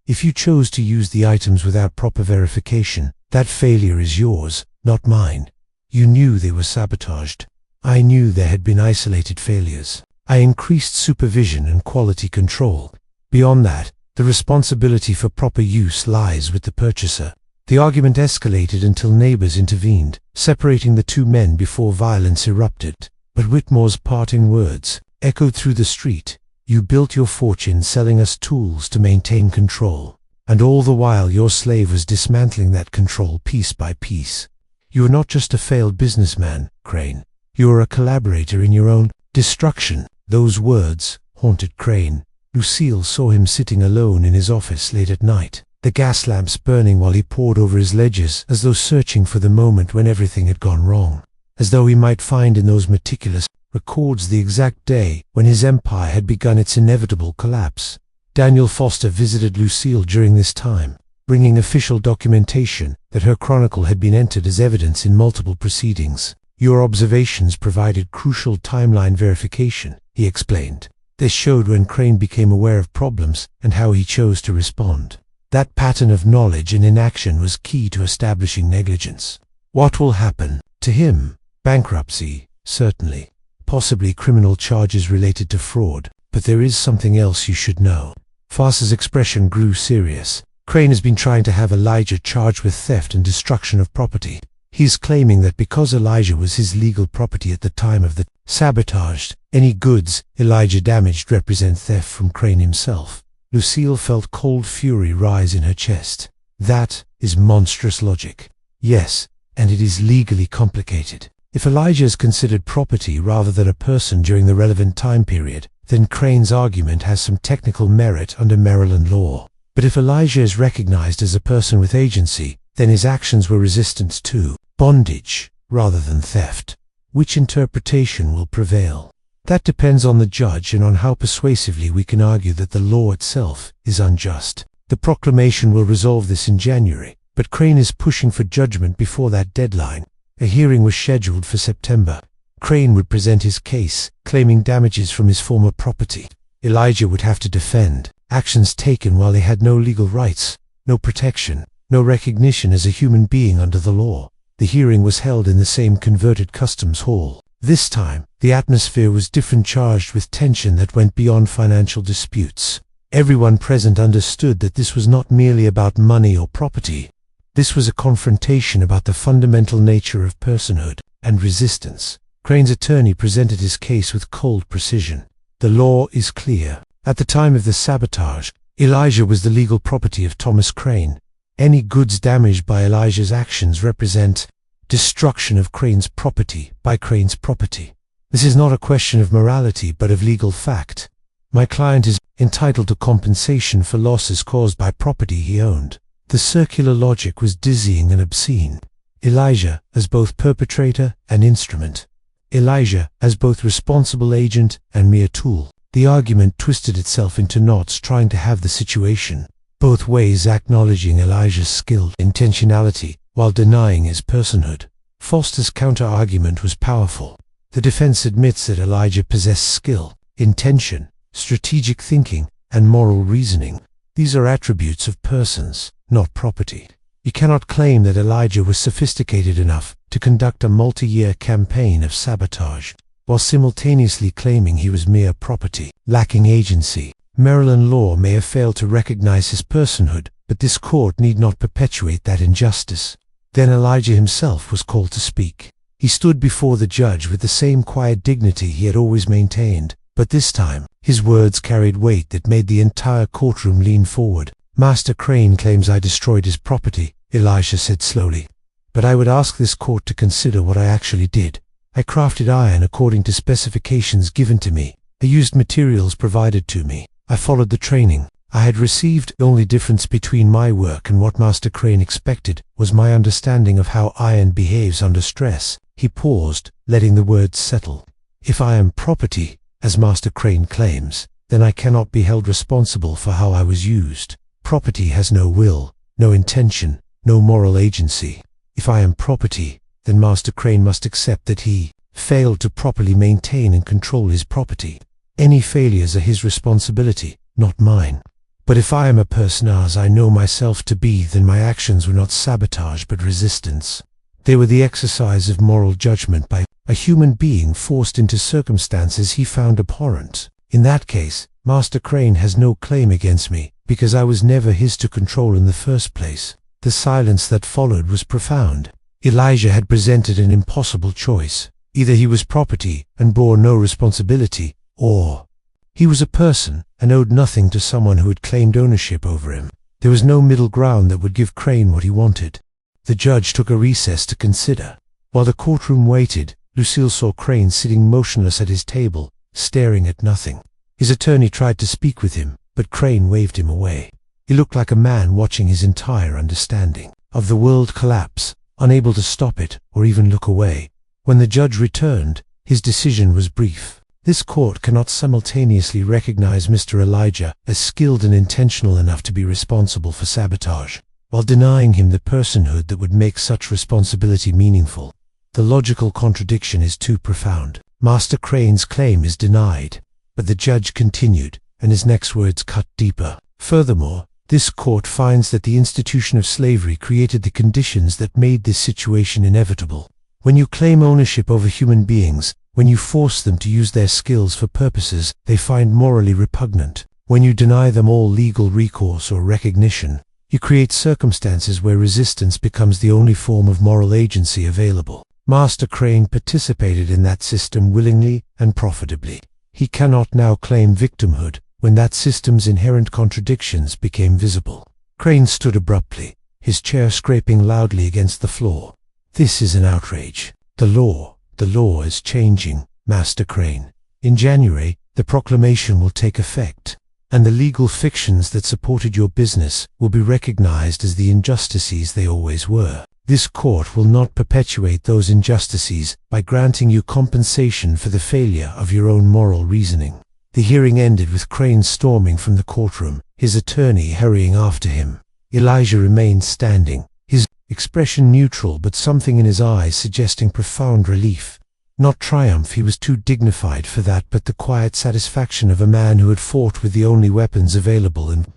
If you chose to use the items without proper verification, that failure is yours, not mine. You knew they were sabotaged. I knew there had been isolated failures. I increased supervision and quality control. Beyond that, the responsibility for proper use lies with the purchaser." The argument escalated until neighbors intervened, separating the two men before violence erupted. But Whitmore's parting words echoed through the street. "You built your fortune selling us tools to maintain control, and all the while your slave was dismantling that control piece by piece. You are not just a failed businessman, Crane. You are a collaborator in your own destruction." Those words haunted Crane. Lucille saw him sitting alone in his office late at night, the gas lamps burning while he pored over his ledgers, as though searching for the moment when everything had gone wrong, as though he might find in those meticulous records the exact day when his empire had begun its inevitable collapse. Daniel Foster visited Lucille during this time, bringing official documentation that her chronicle had been entered as evidence in multiple proceedings. "Your observations provided crucial timeline verification," he explained. "They showed when Crane became aware of problems and how he chose to respond. That pattern of knowledge and inaction was key to establishing negligence. What will happen to him? Bankruptcy, certainly. Possibly criminal charges related to fraud. But there is something else you should know." Foster's expression grew serious. "Crane has been trying to have Elijah charged with theft and destruction of property. He's claiming that because Elijah was his legal property at the time of the sabotage, any goods Elijah damaged represent theft from Crane himself." Lucille felt cold fury rise in her chest. "That is monstrous logic." "Yes, and it is legally complicated. If Elijah is considered property rather than a person during the relevant time period, then Crane's argument has some technical merit under Maryland law. But if Elijah is recognized as a person with agency, then his actions were resistant to bondage rather than theft. Which interpretation will prevail? That depends on the judge and on how persuasively we can argue that the law itself is unjust. The proclamation will resolve this in January, but Crane is pushing for judgment before that deadline. A hearing was scheduled for September. Crane would present his case, claiming damages from his former property. Elijah would have to defend actions taken while he had no legal rights, no protection, no recognition as a human being under the law. The hearing was held in the same converted customs hall. This time, the atmosphere was different, charged with tension that went beyond financial disputes. Everyone present understood that this was not merely about money or property. This was a confrontation about the fundamental nature of personhood and resistance. Crane's attorney presented his case with cold precision. "The law is clear. At the time of the sabotage, Elijah was the legal property of Thomas Crane. Any goods damaged by Elijah's actions represent destruction of Crane's property by Crane's property. This is not a question of morality but of legal fact. My client is entitled to compensation for losses caused by property he owned. The circular logic was dizzying and obscene. Elijah as both perpetrator and instrument. Elijah as both responsible agent and mere tool. The argument twisted itself into knots trying to have the situation both ways, acknowledging Elijah's skill, intentionality, while denying his personhood. Foster's counter-argument was powerful. The defense admits that Elijah possessed skill, intention, strategic thinking, and moral reasoning. These are attributes of persons, not property. You cannot claim that Elijah was sophisticated enough to conduct a multi-year campaign of sabotage, while simultaneously claiming he was mere property, lacking agency. Maryland law may have failed to recognize his personhood, but this court need not perpetuate that injustice. Then Elijah himself was called to speak. He stood before the judge with the same quiet dignity he had always maintained, but this time, his words carried weight that made the entire courtroom lean forward. "Master Crane claims I destroyed his property," Elijah said slowly. "But I would ask this court to consider what I actually did. I crafted iron according to specifications given to me. I used materials provided to me. I followed the training I had received. The only difference between my work and what Master Crane expected was my understanding of how iron behaves under stress." He paused, letting the words settle. "If I am property, as Master Crane claims, then I cannot be held responsible for how I was used. Property has no will, no intention, no moral agency. If I am property, then Master Crane must accept that he failed to properly maintain and control his property. Any failures are his responsibility, not mine. But if I am a person as I know myself to be, then my actions were not sabotage but resistance. They were the exercise of moral judgment by a human being forced into circumstances he found abhorrent. In that case, Master Crane has no claim against me, because I was never his to control in the first place." The silence that followed was profound. Elijah had presented an impossible choice. Either he was property and bore no responsibility, or he was a person and owed nothing to someone who had claimed ownership over him. There was no middle ground that would give Crane what he wanted. The judge took a recess to consider. While the courtroom waited, Lucille saw Crane sitting motionless at his table, staring at nothing. His attorney tried to speak with him, but Crane waved him away. He looked like a man watching his entire understanding of the world collapse, unable to stop it or even look away. When the judge returned, his decision was brief. This court cannot simultaneously recognize Mr. Elijah as skilled and intentional enough to be responsible for sabotage, while denying him the personhood that would make such responsibility meaningful. The logical contradiction is too profound. Master Crane's claim is denied, but the judge continued, and his next words cut deeper. "Furthermore, this court finds that the institution of slavery created the conditions that made this situation inevitable. When you claim ownership over human beings, when you force them to use their skills for purposes they find morally repugnant, when you deny them all legal recourse or recognition, you create circumstances where resistance becomes the only form of moral agency available. Master Crane participated in that system willingly and profitably. He cannot now claim victimhood when that system's inherent contradictions became visible." Crane stood abruptly, his chair scraping loudly against the floor. "This is an outrage. The law is changing, Master Crane. In January, the proclamation will take effect, and the legal fictions that supported your business will be recognized as the injustices they always were. This court will not perpetuate those injustices by granting you compensation for the failure of your own moral reasoning." The hearing ended with Crane storming from the courtroom, his attorney hurrying after him. Elijah remained standing, his expression neutral but something in his eyes suggesting profound relief. Not triumph, he was too dignified for that, but the quiet satisfaction of a man who had fought with the only weapons available and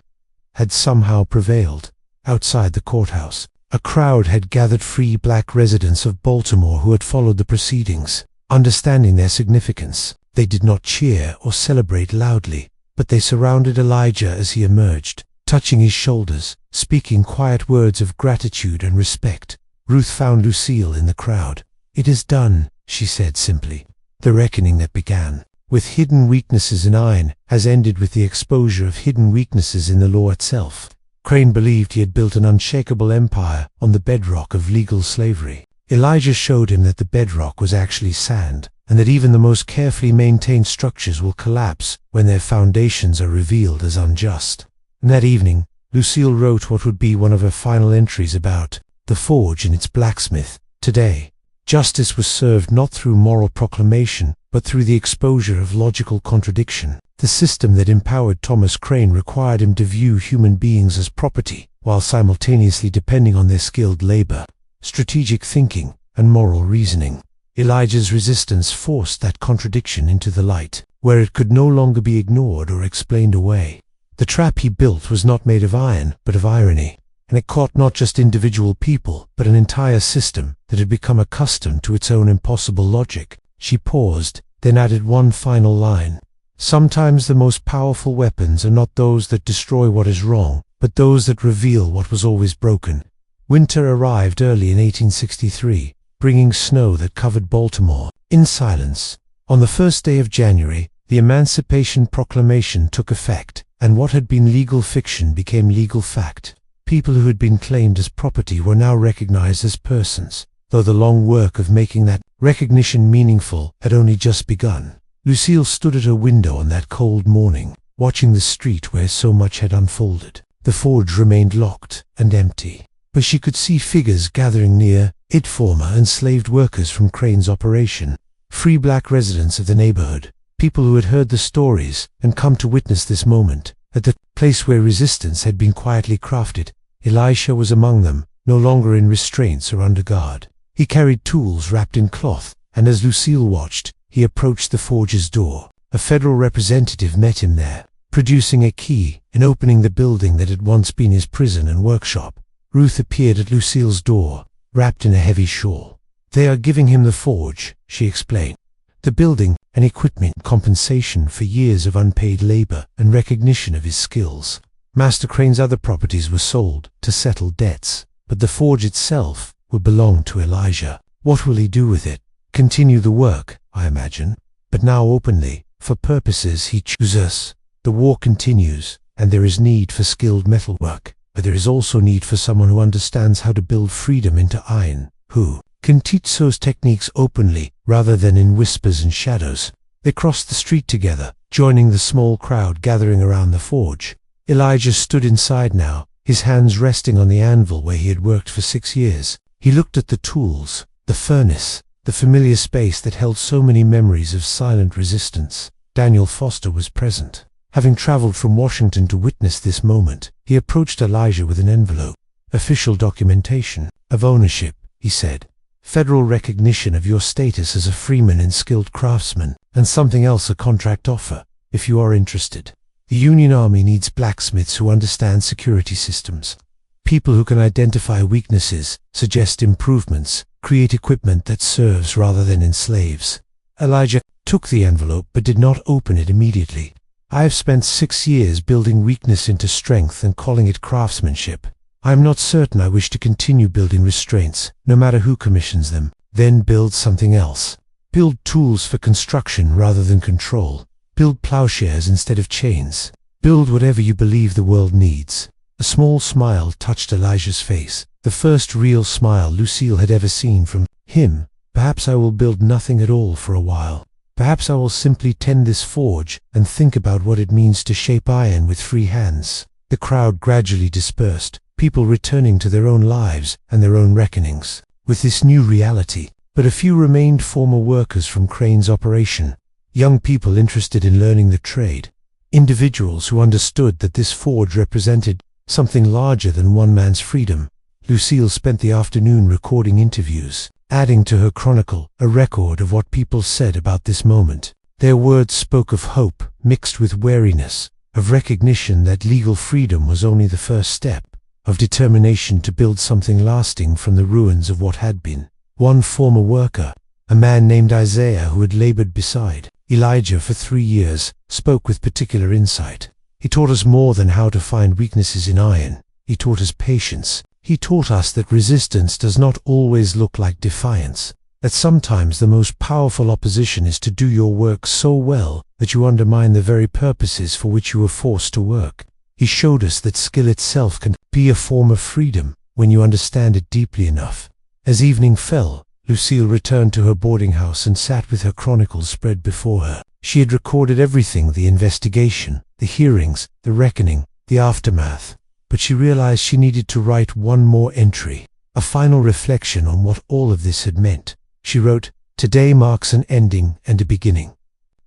had somehow prevailed. Outside the courthouse, a crowd had gathered, free black residents of Baltimore who had followed the proceedings. Understanding their significance, they did not cheer or celebrate loudly, but they surrounded Elijah as he emerged, touching his shoulders, speaking quiet words of gratitude and respect. Ruth found Lucille in the crowd. "It is done," she said simply. "The reckoning that began with hidden weaknesses in iron has ended with the exposure of hidden weaknesses in the law itself." Crane believed he had built an unshakable empire on the bedrock of legal slavery. Elijah showed him that the bedrock was actually sand, and that even the most carefully maintained structures will collapse when their foundations are revealed as unjust. And that evening, Lucille wrote what would be one of her final entries about the forge and its blacksmith. Today, justice was served not through moral proclamation, but through the exposure of logical contradiction. The system that empowered Thomas Crane required him to view human beings as property, while simultaneously depending on their skilled labor, strategic thinking, and moral reasoning. Elijah's resistance forced that contradiction into the light, where it could no longer be ignored or explained away. The trap he built was not made of iron, but of irony, and it caught not just individual people, but an entire system that had become accustomed to its own impossible logic. She paused, then added one final line. Sometimes the most powerful weapons are not those that destroy what is wrong, but those that reveal what was always broken. Winter arrived early in 1863, bringing snow that covered Baltimore. In silence, on the first day of January, the Emancipation Proclamation took effect, and what had been legal fiction became legal fact. People who had been claimed as property were now recognized as persons, though the long work of making that recognition meaningful had only just begun. Lucille stood at her window on that cold morning, watching the street where so much had unfolded. The forge remained locked and empty, but she could see figures gathering near it, former enslaved workers from Crane's operation, free black residents of the neighborhood, people who had heard the stories and come to witness this moment. At the place where resistance had been quietly crafted, Elisha was among them, no longer in restraints or under guard. He carried tools wrapped in cloth, and as Lucille watched, he approached the forge's door. A federal representative met him there, producing a key and opening the building that had once been his prison and workshop. Ruth appeared at Lucille's door, wrapped in a heavy shawl. "They are giving him the forge," she explained. "The building and equipment compensation for years of unpaid labor and recognition of his skills." Master Crane's other properties were sold to settle debts, but the forge itself would belong to Elijah. What will he do with it? Continue the work, I imagine, but now openly, for purposes he chooses. The war continues, and there is need for skilled metalwork, but there is also need for someone who understands how to build freedom into iron, who can teach those techniques openly rather than in whispers and shadows. They crossed the street together, joining the small crowd gathering around the forge. Elijah stood inside now, his hands resting on the anvil where he had worked for 6 years. He looked at the tools, the furnace, the familiar space that held so many memories of silent resistance. Daniel Foster was present. Having traveled from Washington to witness this moment, he approached Elijah with an envelope. "Official documentation of ownership," he said. "Federal recognition of your status as a freeman and skilled craftsman, and something else, a contract offer, if you are interested. The Union Army needs blacksmiths who understand security systems. People who can identify weaknesses, suggest improvements, create equipment that serves rather than enslaves." Elijah took the envelope but did not open it immediately. "I have spent 6 years building weakness into strength and calling it craftsmanship. I am not certain I wish to continue building restraints, no matter who commissions them. Then build something else. Build tools for construction rather than control. Build plowshares instead of chains. Build whatever you believe the world needs." A small smile touched Elijah's face, the first real smile Lucille had ever seen from him. "Perhaps I will build nothing at all for a while. Perhaps I will simply tend this forge and think about what it means to shape iron with free hands." The crowd gradually dispersed, people returning to their own lives and their own reckonings with this new reality. But a few remained, former workers from Crane's operation, young people interested in learning the trade, individuals who understood that this forge represented something larger than one man's freedom. Lucille spent the afternoon recording interviews, adding to her chronicle a record of what people said about this moment. Their words spoke of hope mixed with wariness, of recognition that legal freedom was only the first step, of determination to build something lasting from the ruins of what had been. One former worker, a man named Isaiah who had labored beside Elijah for 3 years, spoke with particular insight. "He taught us more than how to find weaknesses in iron. He taught us patience. He taught us that resistance does not always look like defiance, that sometimes the most powerful opposition is to do your work so well that you undermine the very purposes for which you were forced to work. He showed us that skill itself can be a form of freedom when you understand it deeply enough." As evening fell, Lucille returned to her boarding house and sat with her chronicles spread before her. She had recorded everything: the investigation, the hearings, the reckoning, the aftermath. But she realized she needed to write one more entry, a final reflection on what all of this had meant. She wrote, "Today marks an ending and a beginning.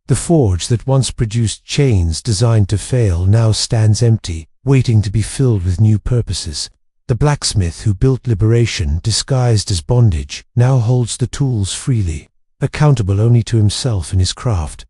The forge that once produced chains designed to fail now stands empty, waiting to be filled with new purposes. The blacksmith who built liberation, disguised as bondage, now holds the tools freely, accountable only to himself and his craft.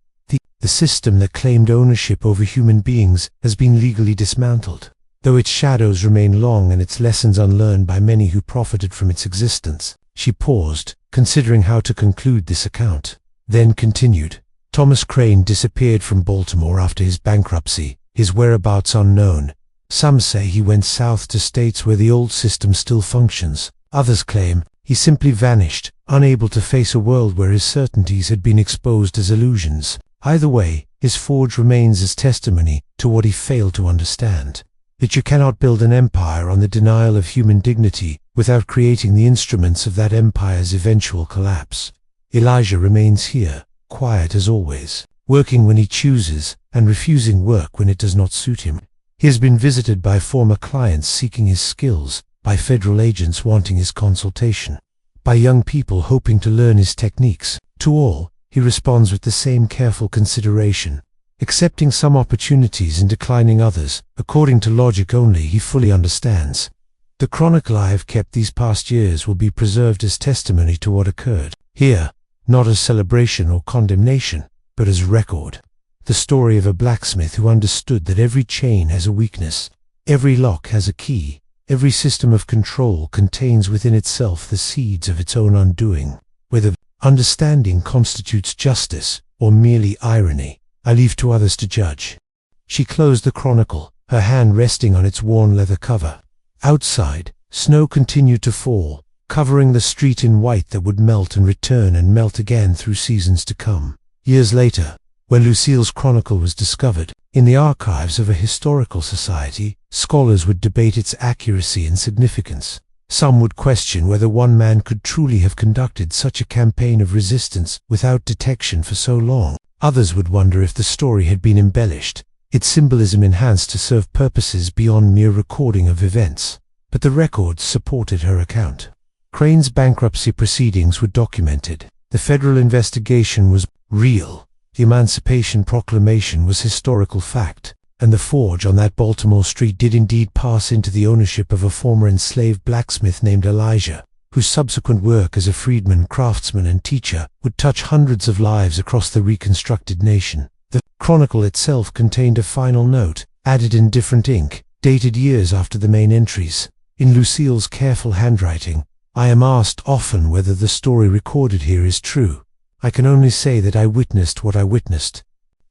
The system that claimed ownership over human beings has been legally dismantled, though its shadows remain long and its lessons unlearned by many who profited from its existence." She paused, considering how to conclude this account, then continued. Thomas Crane disappeared from Baltimore after his bankruptcy, his whereabouts unknown. Some say he went south to states where the old system still functions. Others claim he simply vanished, unable to face a world where his certainties had been exposed as illusions. Either way, his forge remains as testimony to what he failed to understand: that you cannot build an empire on the denial of human dignity without creating the instruments of that empire's eventual collapse. Elijah remains here, quiet as always, working when he chooses and refusing work when it does not suit him. He has been visited by former clients seeking his skills, by federal agents wanting his consultation, by young people hoping to learn his techniques. To all, he responds with the same careful consideration, accepting some opportunities and declining others, according to logic only he fully understands. The chronicle I have kept these past years will be preserved as testimony to what occurred here, not as celebration or condemnation, but as record. The story of a blacksmith who understood that every chain has a weakness, every lock has a key, every system of control contains within itself the seeds of its own undoing. Whether understanding constitutes justice or merely irony, I leave to others to judge. She closed the chronicle, her hand resting on its worn leather cover. Outside, snow continued to fall, covering the street in white that would melt and return and melt again through seasons to come. Years later, when Lucille's chronicle was discovered, in the archives of a historical society, scholars would debate its accuracy and significance. Some would question whether one man could truly have conducted such a campaign of resistance without detection for so long. Others would wonder if the story had been embellished, its symbolism enhanced to serve purposes beyond mere recording of events. But the records supported her account. Crane's bankruptcy proceedings were documented. The federal investigation was real. The Emancipation Proclamation was historical fact, and the forge on that Baltimore street did indeed pass into the ownership of a former enslaved blacksmith named Elijah, whose subsequent work as a freedman, craftsman, and teacher would touch hundreds of lives across the reconstructed nation. The chronicle itself contained a final note, added in different ink, dated years after the main entries. In Lucille's careful handwriting, I am asked often whether the story recorded here is true. I can only say that I witnessed what I witnessed,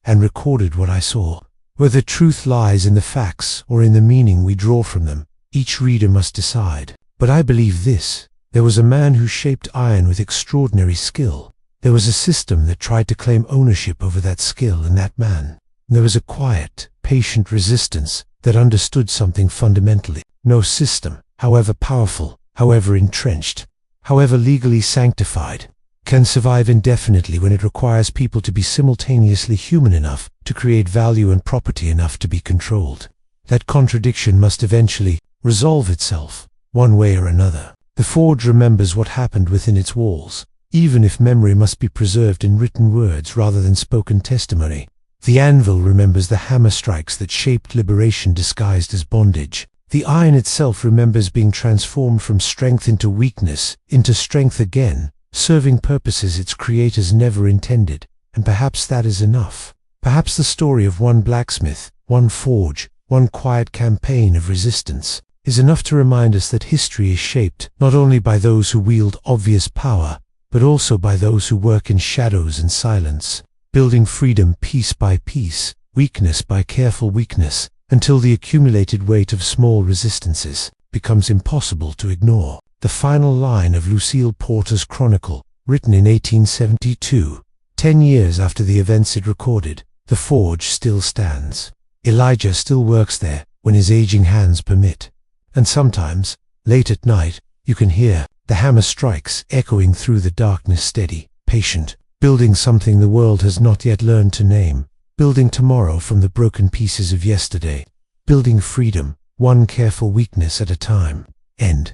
and recorded what I saw. Whether truth lies in the facts or in the meaning we draw from them, each reader must decide. But I believe this: there was a man who shaped iron with extraordinary skill. There was a system that tried to claim ownership over that skill and that man. There was a quiet, patient resistance that understood something fundamentally. No system, however powerful, however entrenched, however legally sanctified, can survive indefinitely when it requires people to be simultaneously human enough to create value and property enough to be controlled. That contradiction must eventually resolve itself, one way or another. The forge remembers what happened within its walls, even if memory must be preserved in written words rather than spoken testimony. The anvil remembers the hammer strikes that shaped liberation disguised as bondage. The iron itself remembers being transformed from strength into weakness, into strength again, serving purposes its creators never intended. And perhaps that is enough. Perhaps the story of one blacksmith, one forge, one quiet campaign of resistance is enough to remind us that history is shaped not only by those who wield obvious power, but also by those who work in shadows and silence, building freedom piece by piece, weakness by careful weakness, until the accumulated weight of small resistances becomes impossible to ignore. The final line of Lucille Porter's chronicle, written in 1872, 10 years after the events it recorded: the forge still stands. Elijah still works there when his aging hands permit. And sometimes, late at night, you can hear The hammer strikes, echoing through the darkness, steady, patient, building something the world has not yet learned to name, building tomorrow from the broken pieces of yesterday, building freedom, one careful weakness at a time. End.